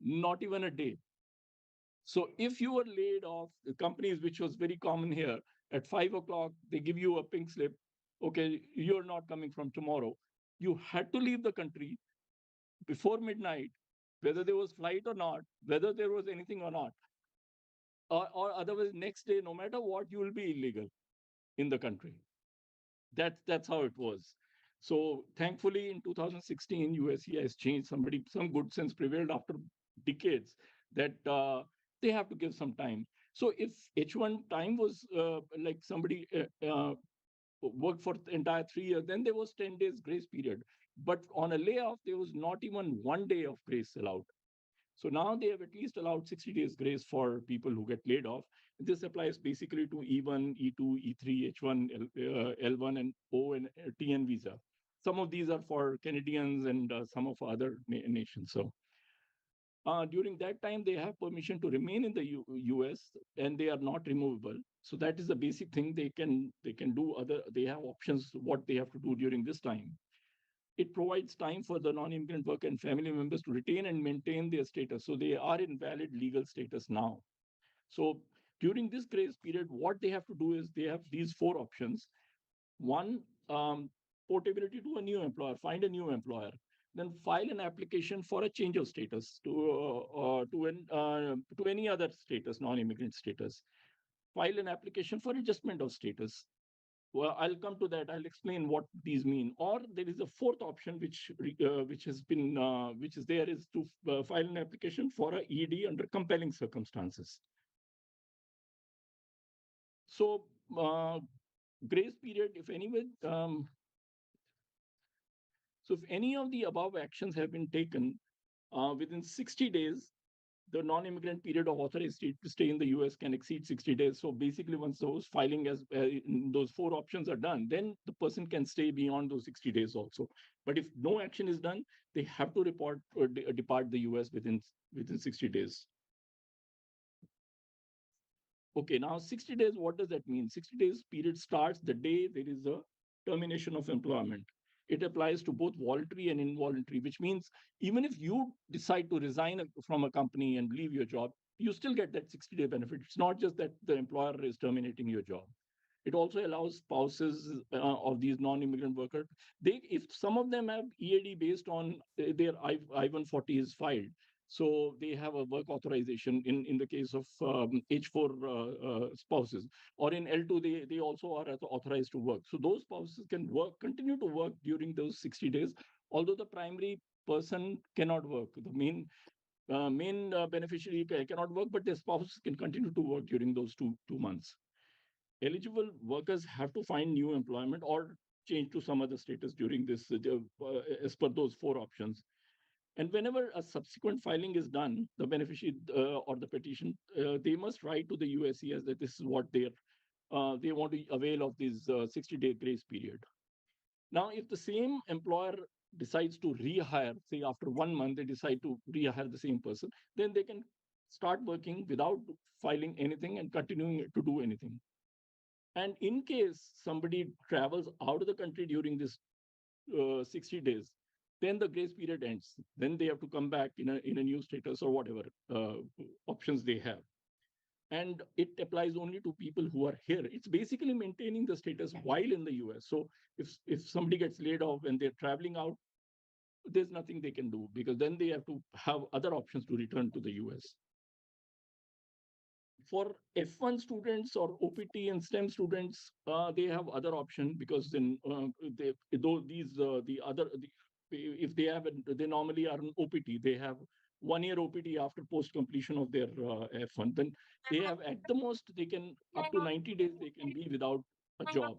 Not even a day. So if you were laid off, the companies, which was very common here, at 5 o'clock, they give you a pink slip. Okay, you're not coming from tomorrow. You had to leave the country before midnight, whether there was flight or not, whether there was anything or not. or otherwise next day, no matter what, you will be illegal in the country. That's how it was. So thankfully, in 2016, USC has changed. Some good sense prevailed after decades that they have to give some time. So if H1 time was like somebody worked for the entire 3 years, then there was 10 days grace period. But on a layoff, there was not even 1 day of grace allowed. So now they have at least allowed 60 days grace for people who get laid off. This applies basically to E1, E2, E3, H1, L1, and O and TN visa. Some of these are for Canadians and some of other nations. So during that time, they have permission to remain in the US and they are not removable. So that is the basic thing. They can do they have options what they have to do during this time. It provides time for the non-immigrant worker and family members to retain and maintain their status. So they are in valid legal status now. So during this grace period, what they have to do is they have these 4 options. One, portability to a new employer, find a new employer. Then file an application for a change of status to any other status, non-immigrant status. File an application for adjustment of status. Well, I'll come to that. I'll explain what these mean. Or there is a 4th option, which has been which is there, is to file an application for a ED under compelling circumstances. So grace period, if anyway, so if any of the above actions have been taken within 60 days, the non-immigrant period of authorized to stay in the US can exceed 60 days. So basically, once those filing as those 4 options are done, then the person can stay beyond those 60 days also. But if no action is done, they have to report or depart the US within 60 days. Okay, now 60 days, what does that mean? 60 days period starts the day there is a termination of employment. It applies to both voluntary and involuntary, which means even if you decide to resign from a company and leave your job, you still get that 60-day benefit. It's not just that the employer is terminating your job. It also allows spouses of these non-immigrant workers. If some of them have EAD based on their I-140 is filed, so they have a work authorization in the case of H4 spouses, or in L2, they also are authorized to work. So those spouses can continue to work during those 60 days, although the primary person cannot work. The main beneficiary cannot work, but their spouses can continue to work during those two months. Eligible workers have to find new employment or change to some other status during this, as per those 4 options. And whenever a subsequent filing is done, the beneficiary or the petition, they must write to the USCIS that this is what they want to avail of this 60-day grace period. Now, if the same employer decides to rehire, say after 1 month, they decide to rehire the same person, then they can start working without filing anything and continuing to do anything. And in case somebody travels out of the country during this 60 days, then the grace period ends. Then they have to come back in a new status or whatever options they have. And it applies only to people who are here. It's basically maintaining the status while in the US. So if somebody gets laid off and they're traveling out, there's nothing they can do, because then they have to have other options to return to the US. For F1 students or OPT and STEM students, they have other option, because then if they normally are an OPT, they have 1 year OPT after post completion of their F1. Then they have, at the most, they can up to 90 days they can be without a job.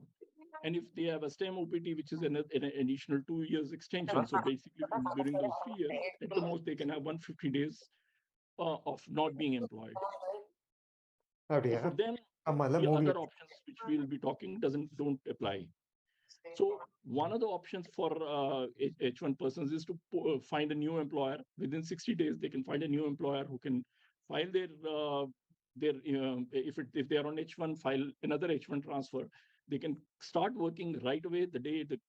And if they have a STEM OPT, which is an additional 2 years extension, so basically during those 3 years, at the most they can have 150 days of not being employed. For them, the other options which we will be talking don't apply. So one of the options for H1 persons is to find a new employer. Within 60 days, they can find a new employer who can file if they are on H1, file another H1 transfer. They can start working right away the day the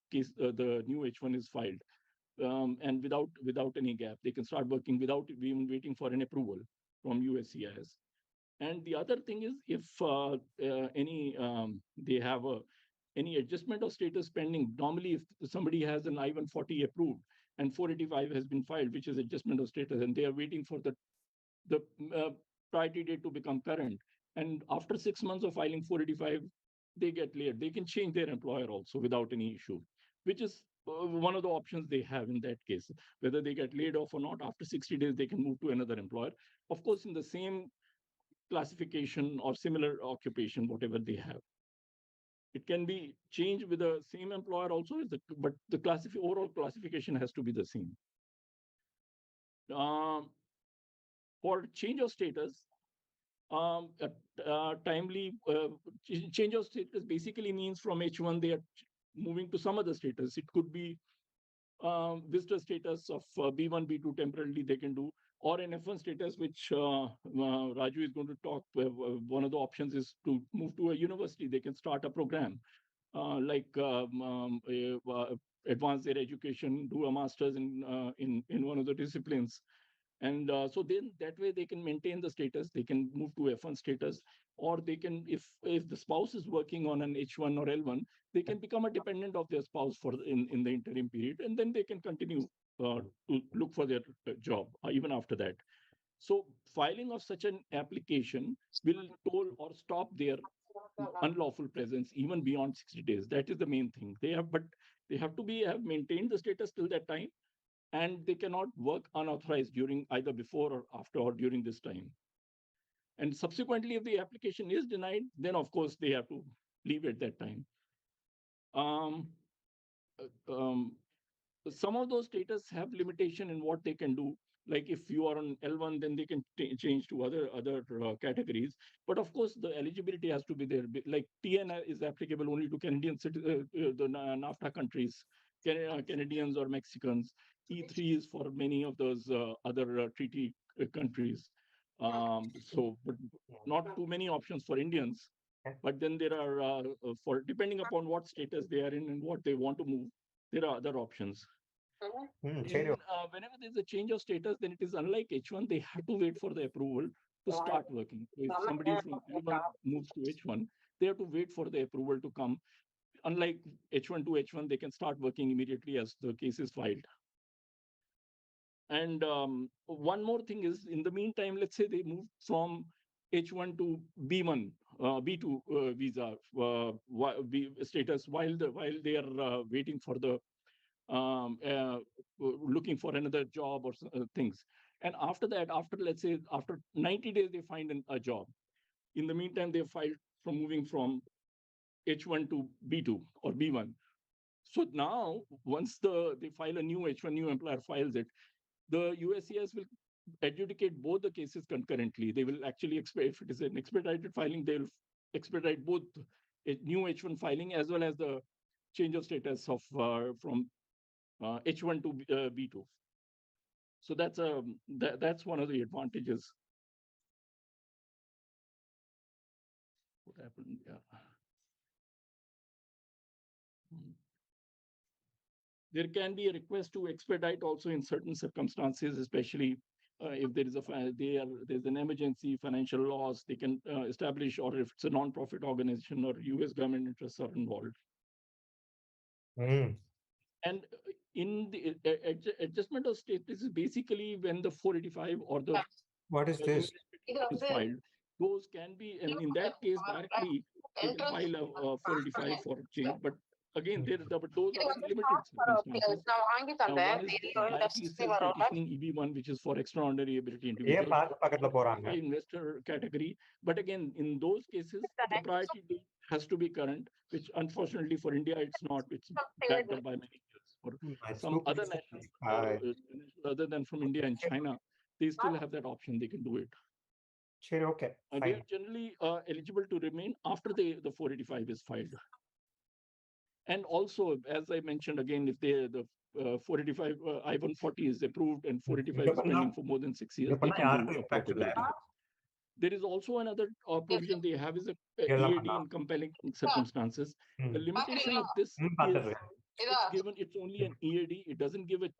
new H1 is filed, and without any gap. They can start working without even waiting for an approval from USCIS. And the other thing is, if they have any adjustment of status pending, normally if somebody has an I-140 approved and 485 has been filed, which is adjustment of status, and they are waiting for the priority date to become current. And after 6 months of filing 485, they get laid. They can change their employer also without any issue, which is one of the options they have in that case. Whether they get laid off or not, after 60 days, they can move to another employer. Of course, in the same classification or similar occupation, whatever they have. It can be changed with the same employer also, but the overall classification has to be the same. For change of status, timely change of status basically means from H1 they are moving to some other status. It could be visitor status of B1, B2 temporarily they can do, or an F1 status, which Raju is going to talk. One of the options is to move to a university. They can start a program advance their education, do a master's in one of the disciplines. And so then that way they can maintain the status, they can move to F1 status, or they can, if the spouse is working on an H1 or L1, they can become a dependent of their spouse in the interim period, and then they can continue to look for their job even after that. So filing of such an application will toll or stop their unlawful presence even beyond 60 days. That is the main thing. They have maintained the status till that time, and they cannot work unauthorized during either before or after or during this time. And subsequently, if the application is denied, then of course they have to leave at that time. Some of those status have limitation in what they can do. Like if you are on L1, then they can change to other categories. But of course, the eligibility has to be there. Like TN is applicable only to Canadian the NAFTA countries, Canadians or Mexicans. E3 is for many of those other treaty countries. But not too many options for Indians. But then there are, depending upon what status they are in and what they want to move, there are other options. Whenever there's a change of status, then it is unlike H1, they have to wait for the approval to start working. So if somebody from L1 moves to H1, they have to wait for the approval to come. Unlike H1 to H1, they can start working immediately as the case is filed. And one more thing is, in the meantime, let's say they move from H1 to B1, B2 visa status while they are waiting for the looking for another job or things. And after that, let's say after 90 days, they find a job. In the meantime, they filed from moving from H1 to B2 or B1. So now, once they file a new H1, new employer files it, the USCIS will adjudicate both the cases concurrently. They will actually if it is an expedited filing, they'll expedite both a new H1 filing as well as the change of status of from H1 to B2. So that's one of the advantages. What happened? Yeah. There can be a request to expedite also in certain circumstances, especially if there is there's an emergency, financial loss, they can establish, or if it's a non-profit organization or US government interests are involved. And in the adjustment of status is basically when the 485 or the what is this is filed. Those can be, and in that case, directly they can file a 485 for change. But again, but those are limited circumstances. One is directly self-petitioning EB1, which is for extraordinary ability individuals, investor category. But again, in those cases, the priority date has to be current, which unfortunately for India, it's not. It's backed up by many years. For some other nations, other than from India and China, they still have that option. They can do it. Sure, okay. They are generally eligible to remain after the 485 is filed. And also, as I mentioned again, if the 485 I-140 is approved and 485 is pending for more than 6 years, they can do portability. There is also another provision they have is a EAD in compelling circumstances. The limitation of this is it's only an EAD. It doesn't give it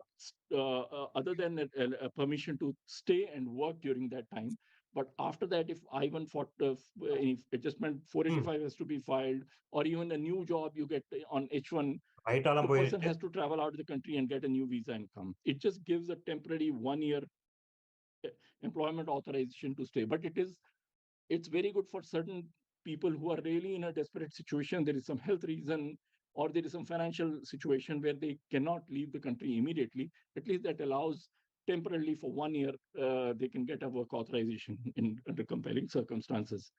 other than a permission to stay and work during that time. But after that, if I-140, if adjustment 485 has to be filed, or even a new job you get on H1, the person has to travel out of the country and get a new visa and come. It just gives a temporary 1 year employment authorization to stay. But it's very good for certain people who are really in a desperate situation. There is some health reason, or there is some financial situation where they cannot leave the country immediately. At least that allows temporarily for 1 year, they can get a work authorization under compelling circumstances.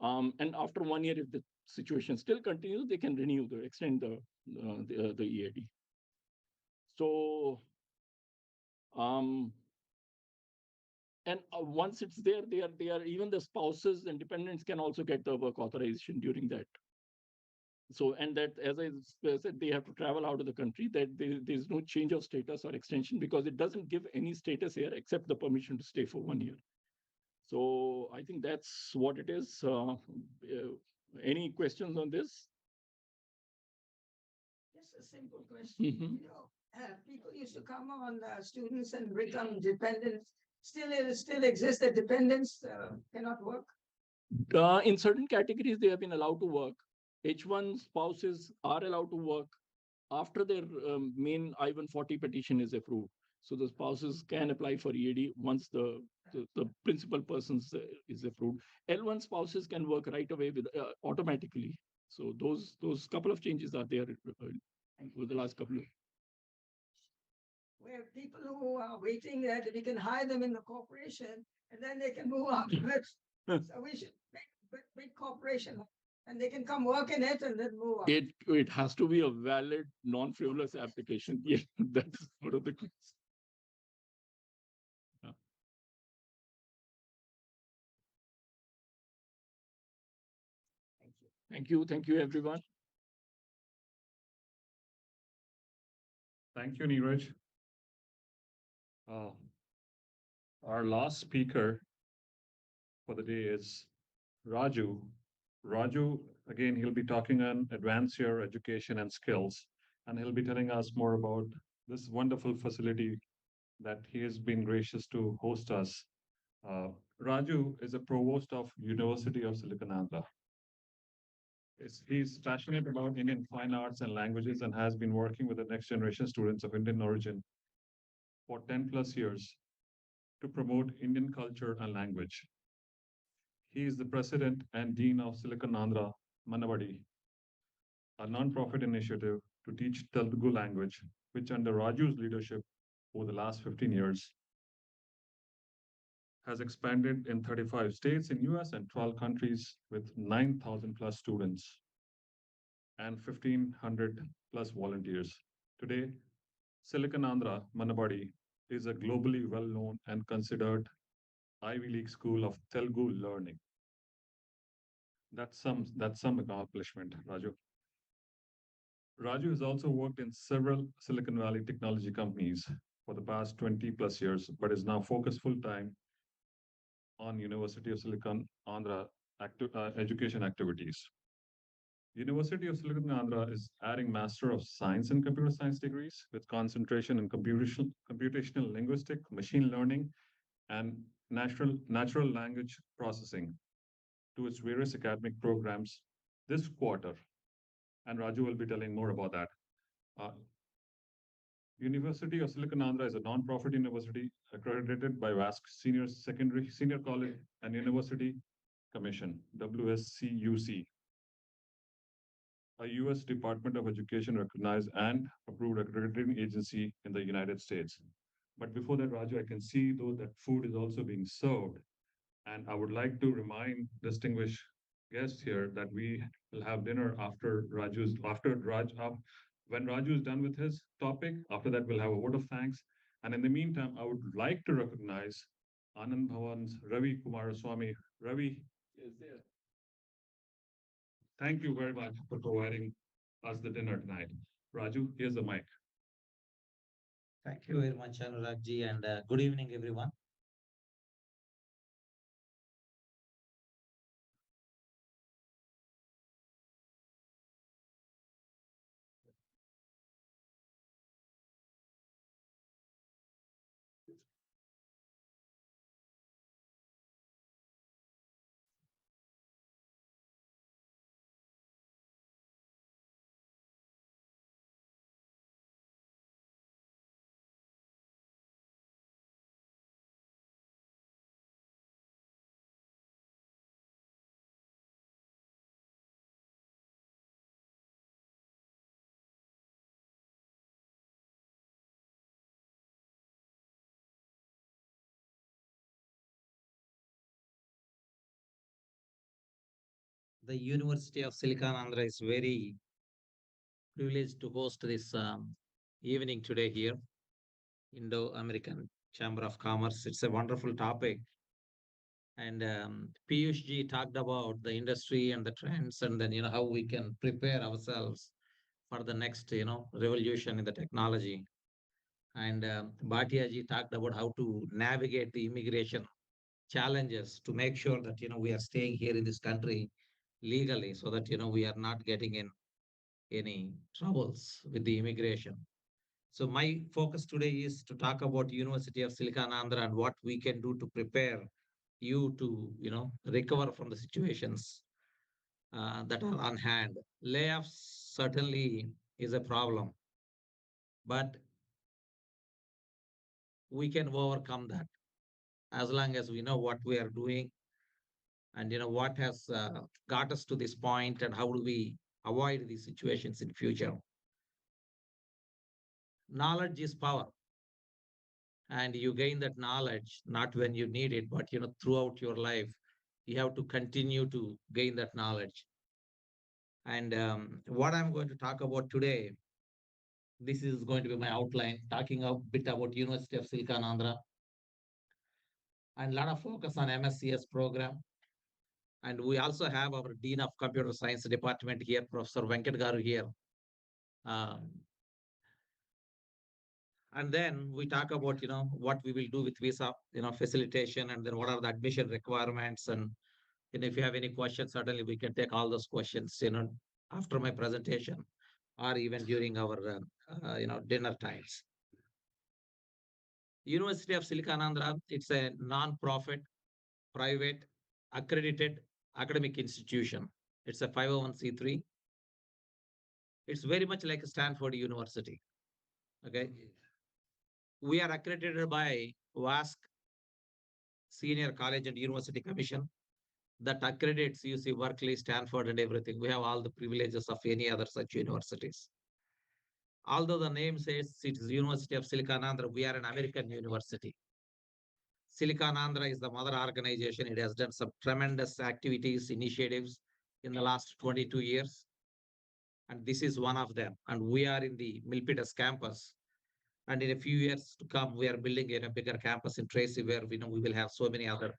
And after 1 year, if the situation still continues, they can extend the EAD. So, and once it's there, they are even the spouses and dependents can also get the work authorization during that. So, and that, as I said, they have to travel out of the country, that there's no change of status or extension, because it doesn't give any status here except the permission to stay for 1 year. So I think that's what it is. Any questions on this? Just a simple question. Mhm. People used to come on students and become dependents. It still exists that dependents cannot work. In certain categories, they have been allowed to work. H1 spouses are allowed to work after their main I-140 petition is approved. So the spouses can apply for EAD once the principal person is approved. L1 spouses can work right away with automatically. So those couple of changes are there over the last couple of. Where people who are waiting that we can hire them in the corporation and then they can move out of it. So we should make big corporation and they can come work in it and then move out. It has to be a valid, non-frivolous application. Yeah, that's one of the questions. Yeah. Thank you, everyone. Thank you, Neeraj. Our last speaker for the day is Raju. Raju, again, he'll be talking on advance your education and skills, and he'll be telling us more about this wonderful facility that he has been gracious to host us. Raju is a provost of University of Silicon Andhra. He's passionate about Indian fine arts and languages and has been working with the next generation students of Indian origin for 10 plus years to promote Indian culture and language. He is the president and dean of Silicon Andhra Manavadi, a non-profit initiative to teach Telugu language, which under Raju's leadership over the last 15 years has expanded in 35 states in US and 12 countries with 9,000 plus students and 1,500 plus volunteers. Today, Silicon Andhra Manavadi is a globally well-known and considered Ivy League school of Telugu learning. That's some accomplishment, Raju. Raju has also worked in several Silicon Valley technology companies for the past 20 plus years, but is now focused full time on University of Silicon Andhra education activities. University of Silicon Andhra is adding Master of Science in Computer Science degrees with concentration in computational linguistic, machine learning, and natural language processing to its various academic programs this quarter. And Raju will be telling more about that. University of Silicon Andhra is a non-profit university accredited by WASC Senior College and University Commission, WSCUC, a US Department of Education recognized and approved accrediting agency in the United States. But before that, Raju, I can see though that food is also being served. And I would like to remind distinguished guests here that we will have dinner when Raju is done with his topic. After that, we'll have a vote of thanks. And in the meantime, I would like to recognize Anand Bhavan's Ravi Kumaraswamy. Ravi is there. Thank you very much for providing us the dinner tonight. Raju, here's the mic. Thank you very much, Anurag ji, and good evening, everyone. the University of Silicon Andhra is very privileged to host this evening today here, Indo-American Chamber of Commerce. It's a wonderful topic. And Piyush ji talked about the industry and the trends, and then how we can prepare ourselves for the next revolution in the technology. And Bhatia ji talked about how to navigate the immigration challenges to make sure that we are staying here in this country legally, so that we are not getting in any troubles with the immigration. So my focus today is to talk about University of Silicon Andhra and what we can do to prepare you to recover from the situations that are on hand. Layoffs certainly is a problem, but we can overcome that as long as we know what we are doing and what has got us to this point and how do we avoid these situations in future. Knowledge is power, and you gain that knowledge not when you need it, but throughout your life you have to continue to gain that knowledge. And what I'm going to talk about today, this is going to be my outline, talking a bit about University of Silicon Andhra and a lot of focus on MSCS program. And we also have our Dean of Computer Science Department here, Professor Venkat Garu here. Um, and then we talk about, what we will do with visa, facilitation, and then what are the admission requirements. And if you have any questions, certainly we can take all those questions, after my presentation or even during our, dinner times. University of Silicon Andhra, it's a non-profit, private, accredited academic institution. It's a 501c3. It's very much like Stanford University. Okay. We are accredited by WASC, Senior College and University Commission, that accredits UC Berkeley, Stanford, and everything. We have all the privileges of any other such universities. Although the name says it is University of Silicon Andhra, we are an American university. Silicon Andhra is the mother organization. It has done some tremendous activities, initiatives in the last 22 years. And this is one of them. And we are in the Milpitas campus. And in a few years to come, we are building a bigger campus in Tracy, where we will have so many other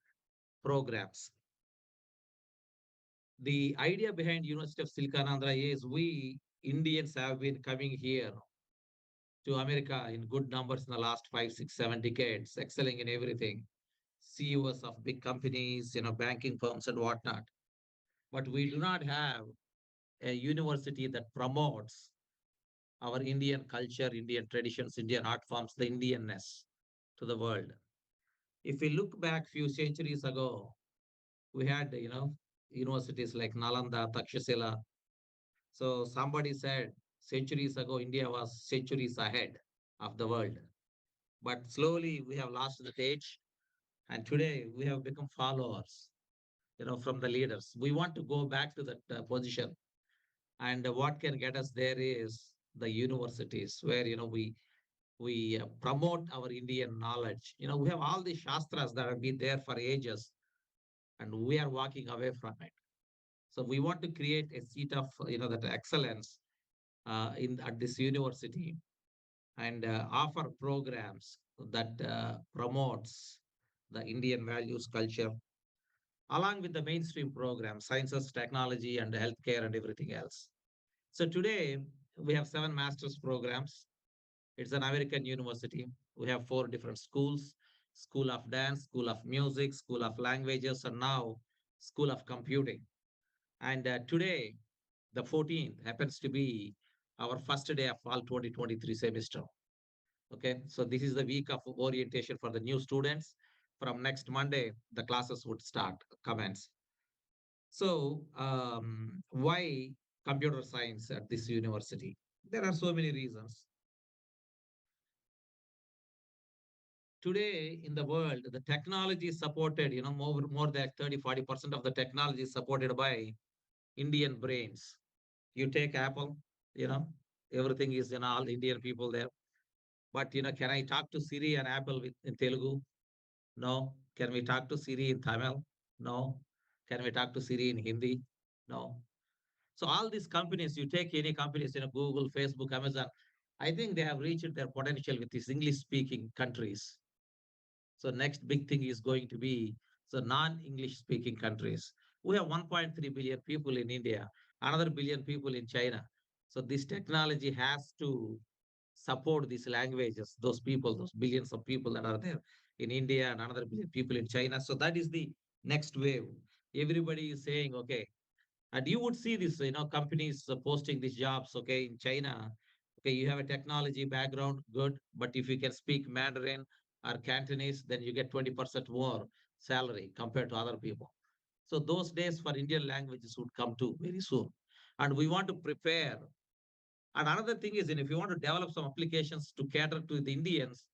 programs. The idea behind University of Silicon Andhra is we Indians have been coming here to America in good numbers in the last 5, 6, 7 decades, excelling in everything. CEOs of big companies, banking firms and whatnot. But we do not have a university that promotes our Indian culture, Indian traditions, Indian art forms, the Indianness to the world. If we look back few centuries ago, we had, universities like Nalanda, Takshashila. So somebody said centuries ago, India was centuries ahead of the world. But slowly we have lost the stage. And today we have become followers, from the leaders. We want to go back to that position. And what can get us there is the universities where, we promote our Indian knowledge. We have all the shastras that have been there for ages, and we are walking away from it. So we want to create a seat of, that excellence at this university, and offer programs that promotes the Indian values, culture, along with the mainstream programs, sciences, technology, and healthcare, and everything else. So today we have 7 master's programs. It's an American university. We have 4 different schools: School of Dance, School of Music, School of Languages, and now School of Computing. And today, the 14th, happens to be our first day of fall 2023 semester. Okay, so this is the week of orientation for the new students. From next Monday, the classes would start, commence. So why computer science at this university? There are so many reasons. Today in the world, the technology is supported, more than 30-40% of the technology is supported by Indian brains. You take Apple, everything is, all Indian people there. But, can I talk to Siri and Apple in Telugu? No. Can we talk to Siri in Tamil? No. Can we talk to Siri in Hindi? No. So all these companies, you take any companies, Google, Facebook, Amazon, I think they have reached their potential with these English-speaking countries. So next big thing is going to be the non-English speaking countries. We have 1.3 billion people in India, another billion people in China. So this technology has to support these languages, those people, those billions of people that are there in India and another billion people in China. So that is the next wave. Everybody is saying, okay, and you would see this, companies posting these jobs, okay, in China. Okay, you have a technology background, good, but if you can speak Mandarin or Cantonese, then you get 20% more salary compared to other people. So those days for Indian languages would come too very soon. And we want to prepare. And another thing is, if you want to develop some applications to cater to the Indians,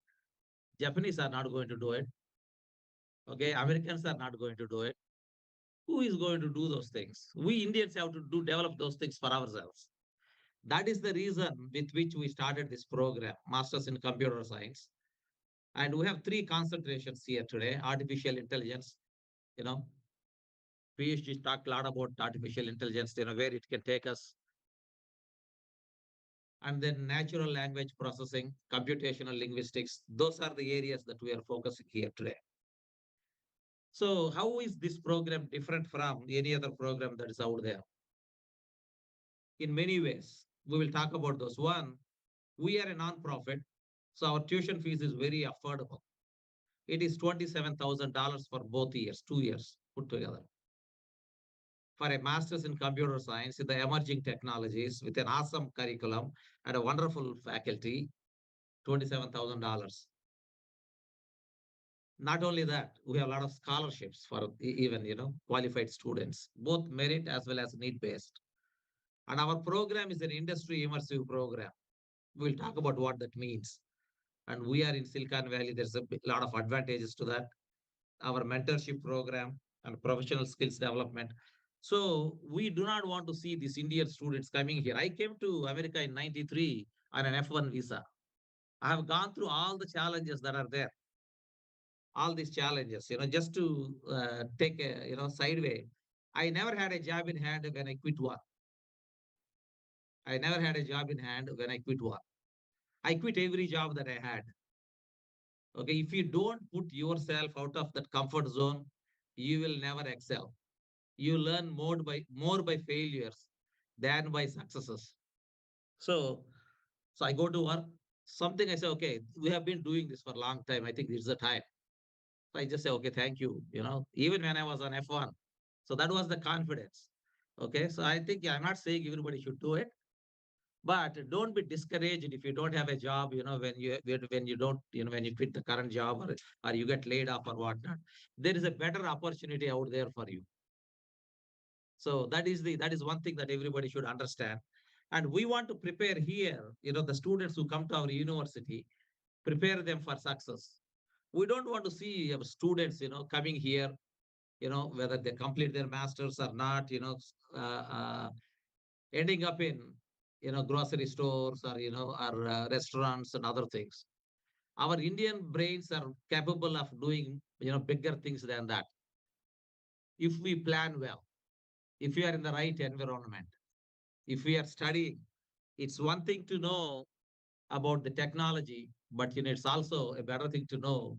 Japanese are not going to do it. Okay, Americans are not going to do it. Who is going to do those things? We Indians have to develop those things for ourselves. That is the reason with which we started this program, Masters in Computer Science. And we have three concentrations here today: artificial intelligence. You know, PhD talked a lot about artificial intelligence, where it can take us. And then natural language processing, computational linguistics. Those are the areas that we are focusing here today. So how is this program different from any other program that is out there? In many ways, we will talk about those. One, we are a non-profit, so our tuition fees is very affordable. It is $27,000 for both years, 2 years put together. For a master's in computer science in the emerging technologies with an awesome curriculum and a wonderful faculty, $27,000. Not only that, we have a lot of scholarships for even, qualified students, both merit as well as need-based. And our program is an industry immersive program. We'll talk about what that means. And we are in Silicon Valley. There's a lot of advantages to that. Our mentorship program and professional skills development. So we do not want to see these Indian students coming here. I came to America in 93 on an F1 visa. I have gone through all the challenges that are there. All these challenges, just to take a, sideway. I never had a job in hand when I quit work. I never had a job in hand when I quit work. I quit every job that I had. Okay, if you don't put yourself out of that comfort zone, you will never excel. You learn more by failures than by successes. So, so I go to work. Something I say, okay, we have been doing this for a long time. I think this is the time. So I just say, okay, thank you. Even when I was on F1. So that was the confidence. Okay, so I think I'm not saying everybody should do it, but don't be discouraged if you don't have a job, when you don't, when you quit the current job or you get laid off or whatnot. There is a better opportunity out there for you. So that is one thing that everybody should understand. And we want to prepare here, the students who come to our university, prepare them for success. We don't want to see our students, coming here, whether they complete their masters or not, ending up in, grocery stores or, or restaurants and other things. Our Indian brains are capable of doing, bigger things than that. If we plan well, if we are in the right environment, if we are studying, it's one thing to know about the technology, but it's also a better thing to know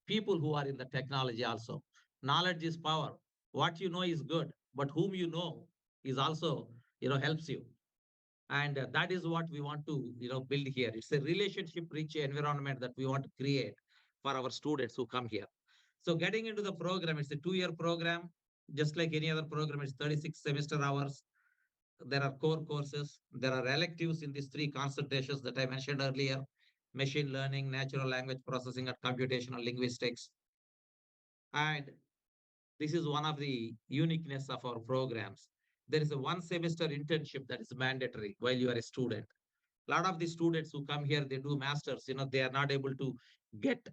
people who are in the technology also. Knowledge is power. What you know is good, but whom you know is also, helps you. And that is what we want to, build here. It's a relationship-rich environment that we want to create for our students who come here. So getting into the program, it's a 2-year program, just like any other program. It's 36 semester hours. There are core courses. There are electives in these 3 concentrations that I mentioned earlier: machine learning, natural language processing, and computational linguistics. And this is one of the uniqueness of our programs. There is a 1 semester internship that is mandatory while you are a student. A lot of the students who come here, they do masters, they are not able to get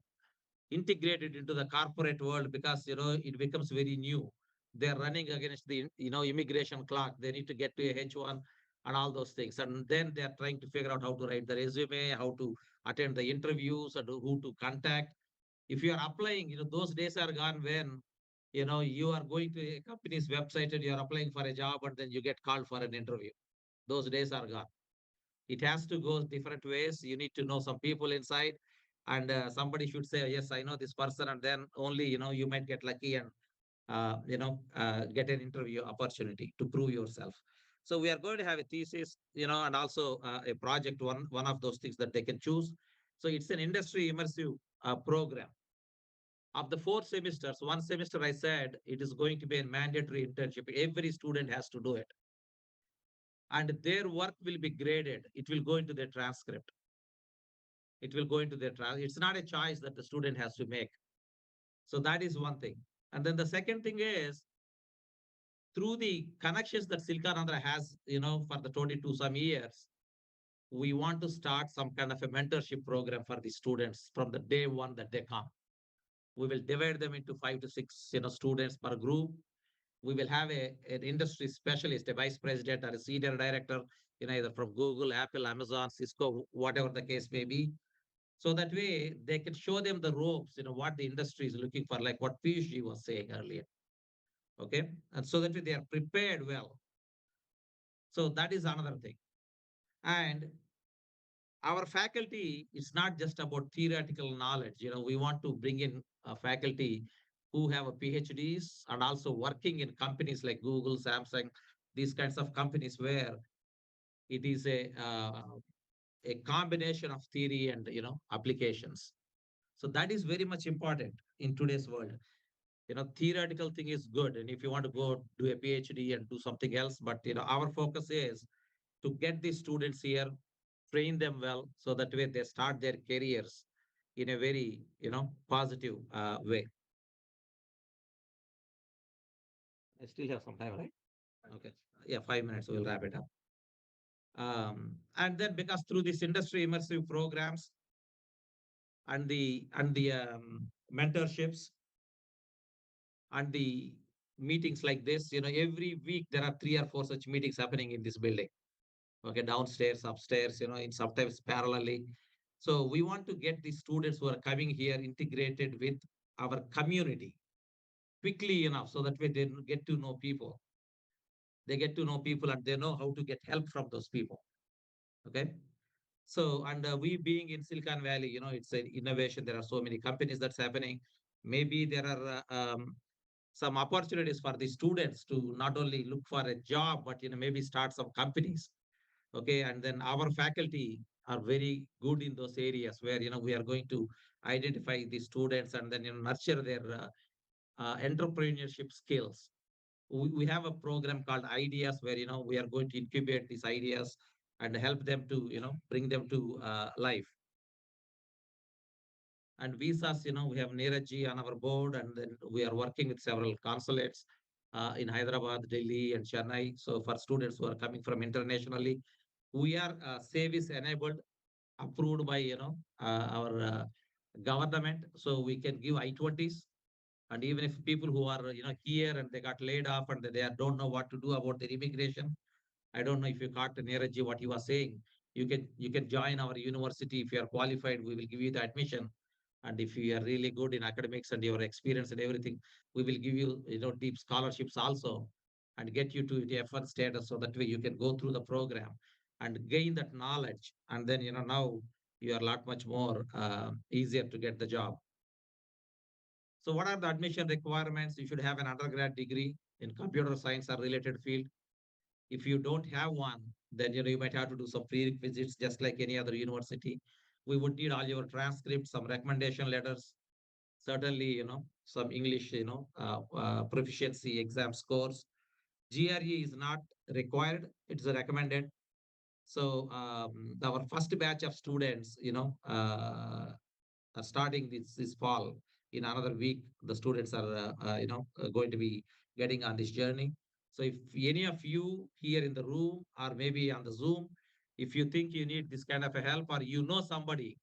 integrated into the corporate world because, it becomes very new. They're running against the, immigration clock. They need to get to a H1 and all those things. And then they're trying to figure out how to write the resume, how to attend the interviews, and who to contact. If you are applying, those days are gone when You are going to a company's website and you are applying for a job and then you get called for an interview. Those days are gone. It has to go different ways. You need to know some people inside, and somebody should say, yes, I know this person, and then only, you might get lucky and get an interview opportunity to prove yourself. So we are going to have a thesis, and also a project, one of those things that they can choose. So it's an industry immersive program. Of the 4 semesters, one semester I said it is going to be a mandatory internship. Every student has to do it. And their work will be graded. It will go into their transcript. It will go into their It's not a choice that the student has to make. So that is one thing. And then the second thing is, through the connections that Silicon Andhra has, for the 22 some years, we want to start some kind of a mentorship program for the students from the day one that they come. We will divide them into 5 to 6, students per group. We will have an industry specialist, a vice president or a senior director, either from Google, Apple, Amazon, Cisco, whatever the case may be. So that way they can show them the ropes, what the industry is looking for, like what Piyush was saying earlier. Okay. And so that way they are prepared well. So that is another thing. And our faculty is not just about theoretical knowledge. We want to bring in a faculty who have a PhDs and also working in companies like Google, Samsung, these kinds of companies where it is a combination of theory and applications. So that is very much important in today's world. Theoretical thing is good, and if you want to go do a PhD and do something else, but our focus is to get these students here, train them well, so that way they start their careers in a very positive way. I still have some time, right? Okay. Yeah, 5 minutes, we'll wrap it up. And then because through this industry immersive programs and the mentorships and the meetings like this, every week there are 3 or 4 such meetings happening in this building. Okay, downstairs, upstairs, in sometimes parallelly. So we want to get the students who are coming here integrated with our community quickly enough so that way they get to know people. They get to know people and they know how to get help from those people. Okay. So, and we being in Silicon Valley, it's an innovation. There are so many companies that's happening. Maybe there are some opportunities for the students to not only look for a job, but maybe start some companies. Okay, and then our faculty are very good in those areas where we are going to identify the students and then nurture their entrepreneurship skills. We have a program called Ideas where we are going to incubate these ideas and help them to bring them to life. And visas, we have Neeraj on our board, and then we are working with several consulates in Hyderabad, Delhi, and Chennai. So for students who are coming from internationally, we are service enabled, approved by our government, so we can give I-20s. And even if people who are here and they got laid off and they don't know what to do about their immigration, I don't know if you caught Neeraj what you are saying. You can join our university if you are qualified. We will give you the admission, and if you are really good in academics and your experience and everything, we will give you deep scholarships also, and get you to the F1 status, so that way you can go through the program and gain that knowledge. And then now you are a lot much more easier to get the job. So what are the admission requirements? You should have an undergrad degree in computer science or related field. If you don't have one, then you might have to do some prerequisites just like any other university. We would need all your transcripts, some recommendation letters, certainly some English proficiency exam scores. GRE is not required, it's recommended. So our first batch of students are starting this fall. In another week the students are going to be getting on this journey. So if any of you here in the room or maybe on the Zoom, if you think you need this kind of a help, or somebody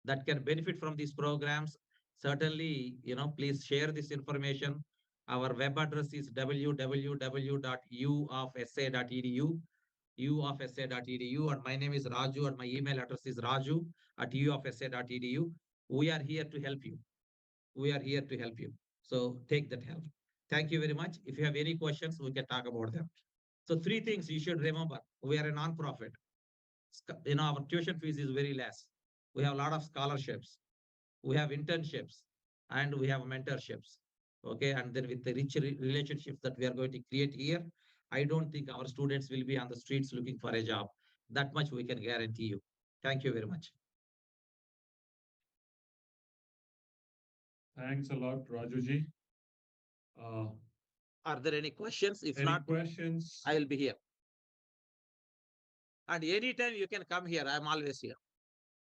that can benefit from these programs, certainly please share this information. Our web address is www.uofsa.edu, uofsa.edu, and my name is Raju, and my email address is raju@uofsa.edu. We are here to help you. We are here to help you. So take that help. Thank you very much. If you have any questions, we can talk about them. So 3 things you should remember. We are a non-profit. Our tuition fees is very less. We have a lot of scholarships. We have internships and we have mentorships. Okay. And then with the rich relationships that we are going to create here, I don't think our students will be on the streets looking for a job. That much we can guarantee you. Thank you very much. Thanks a lot, Rajuji. Uh, Are there any questions? If any not, questions? I will be here. And anytime you can come here, I'm always here.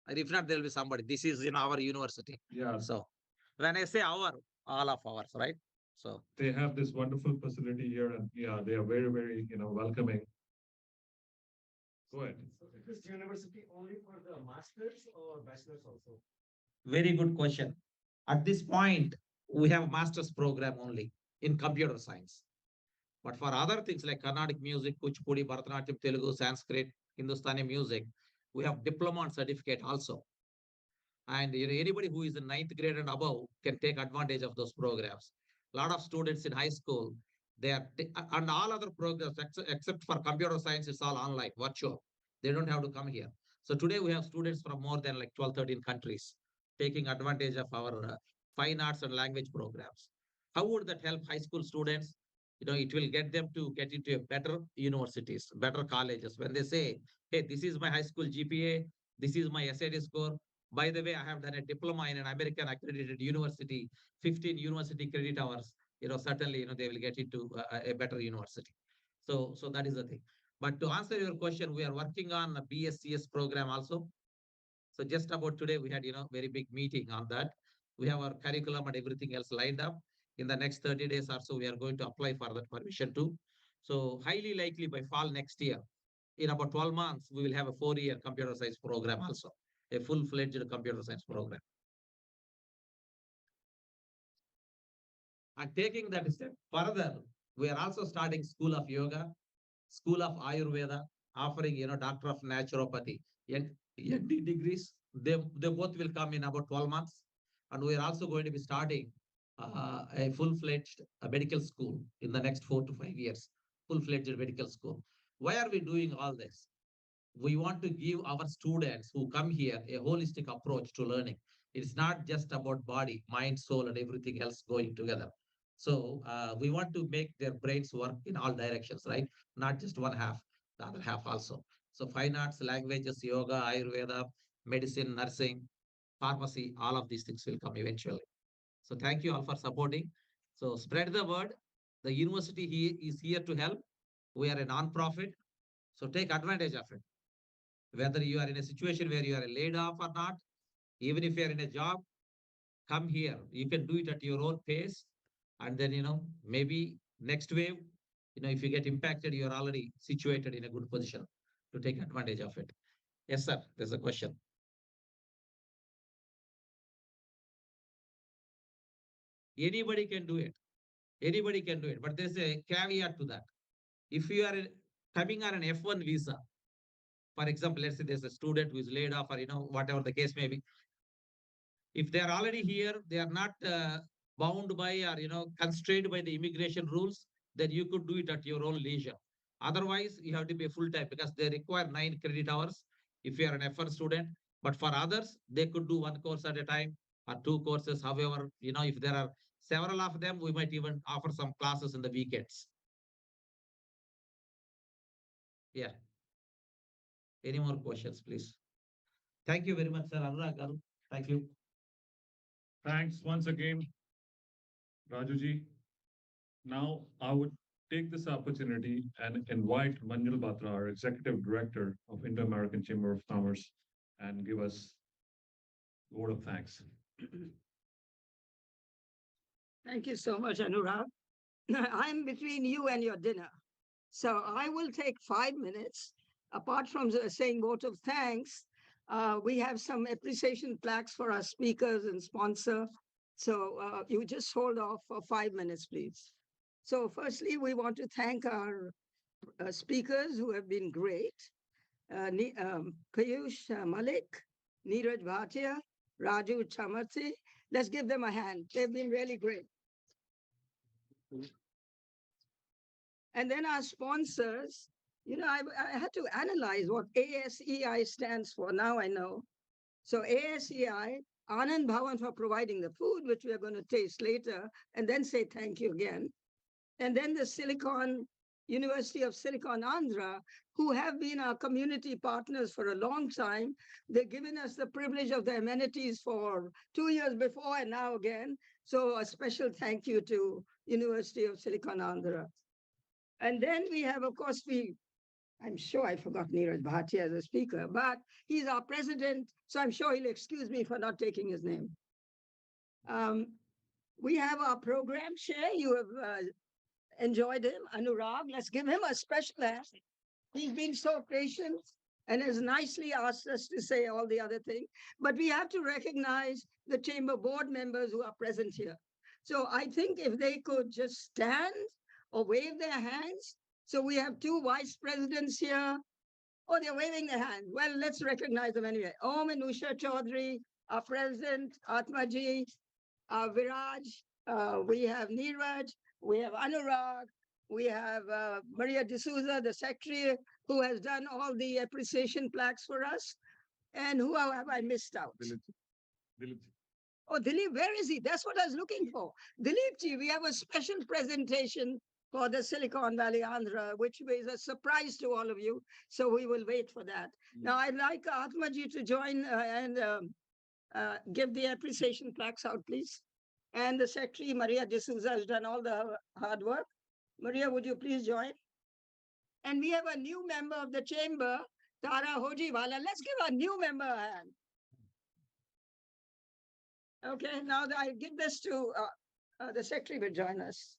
And if not, there will be somebody. This is in our university. Yeah, So when I say our, all of ours, right? So they have this wonderful facility here, and yeah, they are very, very, welcoming. Go ahead. So is this university only for the masters or bachelors also? very good question. At this point, we have master's program only in computer science. But for other things like Carnatic music, Kuchipudi, Bharatanatyam, Telugu, Sanskrit, Hindustani music, we have diploma and certificate also. And anybody who is in 9th grade and above can take advantage of those programs. A lot of students in high school, they are, and all other programs except for computer science, it's all online, virtual. They don't have to come here. So today we have students from more than like 12, 13 countries taking advantage of our fine arts and language programs. How would that help high school students? It will get them to get into a better universities, better colleges. When they say, hey, this is my high school GPA, this is my SAT score. By the way, I have done a diploma in an American accredited university, 15 university credit hours. Certainly, they will get into a better university. So that is the thing. But to answer your question, we are working on a BSCS program also. So just about today, we had, very big meeting on that. We have our curriculum and everything else lined up. In the next 30 days or so, we are going to apply for that permission too. So highly likely by fall next year, in about 12 months, we will have a 4-year computer science program also, a full-fledged computer science program. And taking that step further, we are also starting School of Yoga, School of Ayurveda, offering, Doctor of Naturopathy, ND degrees. They both will come in about 12 months. And we are also going to be starting a full-fledged medical school in the next 4 to 5 years, full-fledged medical school. Why are we doing all this? We want to give our students who come here a holistic approach to learning. It's not just about body, mind, soul, and everything else going together. So we want to make their brains work in all directions, right? Not just one half, the other half also. So fine arts, languages, yoga, Ayurveda, medicine, nursing, pharmacy, all of these things will come eventually. So thank you all for supporting. So spread the word. The university is here to help. We are a non-profit. So take advantage of it. Whether you are in a situation where you are laid off or not, even if you are in a job, come here. You can do it at your own pace. And then, maybe next wave, if you get impacted, you're already situated in a good position to take advantage of it. Yes, sir. There's a question. Anybody can do it. Anybody can do it. But there's a caveat to that. If you are coming on an F1 visa, for example, let's say there's a student who is laid off or, whatever the case may be. If they are already here, they are not bound by or, constrained by the immigration rules, then you could do it at your own leisure. Otherwise, you have to be full time because they require 9 credit hours if you are an F1 student. But for others, they could do 1 course at a time or 2 courses. However, if there are several of them, we might even offer some classes in the weekends. Yeah. Any more questions, please? Thank you very much, sir. Anurag garu. Thank you. Thanks once again, Rajuji. Now I would take this opportunity and invite Manjul Batra, our Executive Director of Indo-American Chamber of Commerce, and give us a word of thanks. Thank you so much, Anurag. I'm between you and your dinner. So I will take 5 minutes. Apart from saying vote of thanks, we have some appreciation plaques for our speakers and sponsor. So you just hold off for 5 minutes, please. So firstly, we want to thank our speakers who have been great. Piyush Malik, Neeraj Bhatia, Raju Chamarthi. Let's give them a hand. They've been really great. And then our sponsors, I had to analyze what ASEI stands for. Now I know. So ASEI, Anand Bhavan for providing the food, which we are going to taste later, and then say thank you again. And then the University of Silicon Andhra, who have been our community partners for a long time. They've given us the privilege of the amenities for 2 years before and now again. So a special thank you to University of Silicon Andhra. And then we have, of course, I'm sure I forgot Neeraj Bhatia as a speaker, but he's our president, so I'm sure he'll excuse me for not taking his name. We have our program chair. You have enjoyed him, Anurag. Let's give him a special hand. He's been so patient and has nicely asked us to say all the other things. But we have to recognize the chamber board members who are present here. So I think if they could just stand or wave their hands. So we have 2 vice presidents here. Oh, they're waving their hands. Well, let's recognize them anyway. Om and Usha Chaudhary, our president, Atmaji, Viraj, we have Neeraj, we have Anurag, we have Maria D'Souza, the secretary, who has done all the appreciation plaques for us. And who have I missed out? Dilip. Oh, Dilip, where is he? That's what I was looking for. Dilip ji, we have a special presentation for the Silicon Valley Andhra, which is a surprise to all of you. So we will wait for that. Now, I'd like Atmaji to join and give the appreciation plaques out, please. And the secretary, Maria D'Souza, has done all the hard work. Maria, would you please join? And we have a new member of the chamber, Tara Hojiwala. Let's give a new member a hand. Okay, now I give this to the secretary will join us.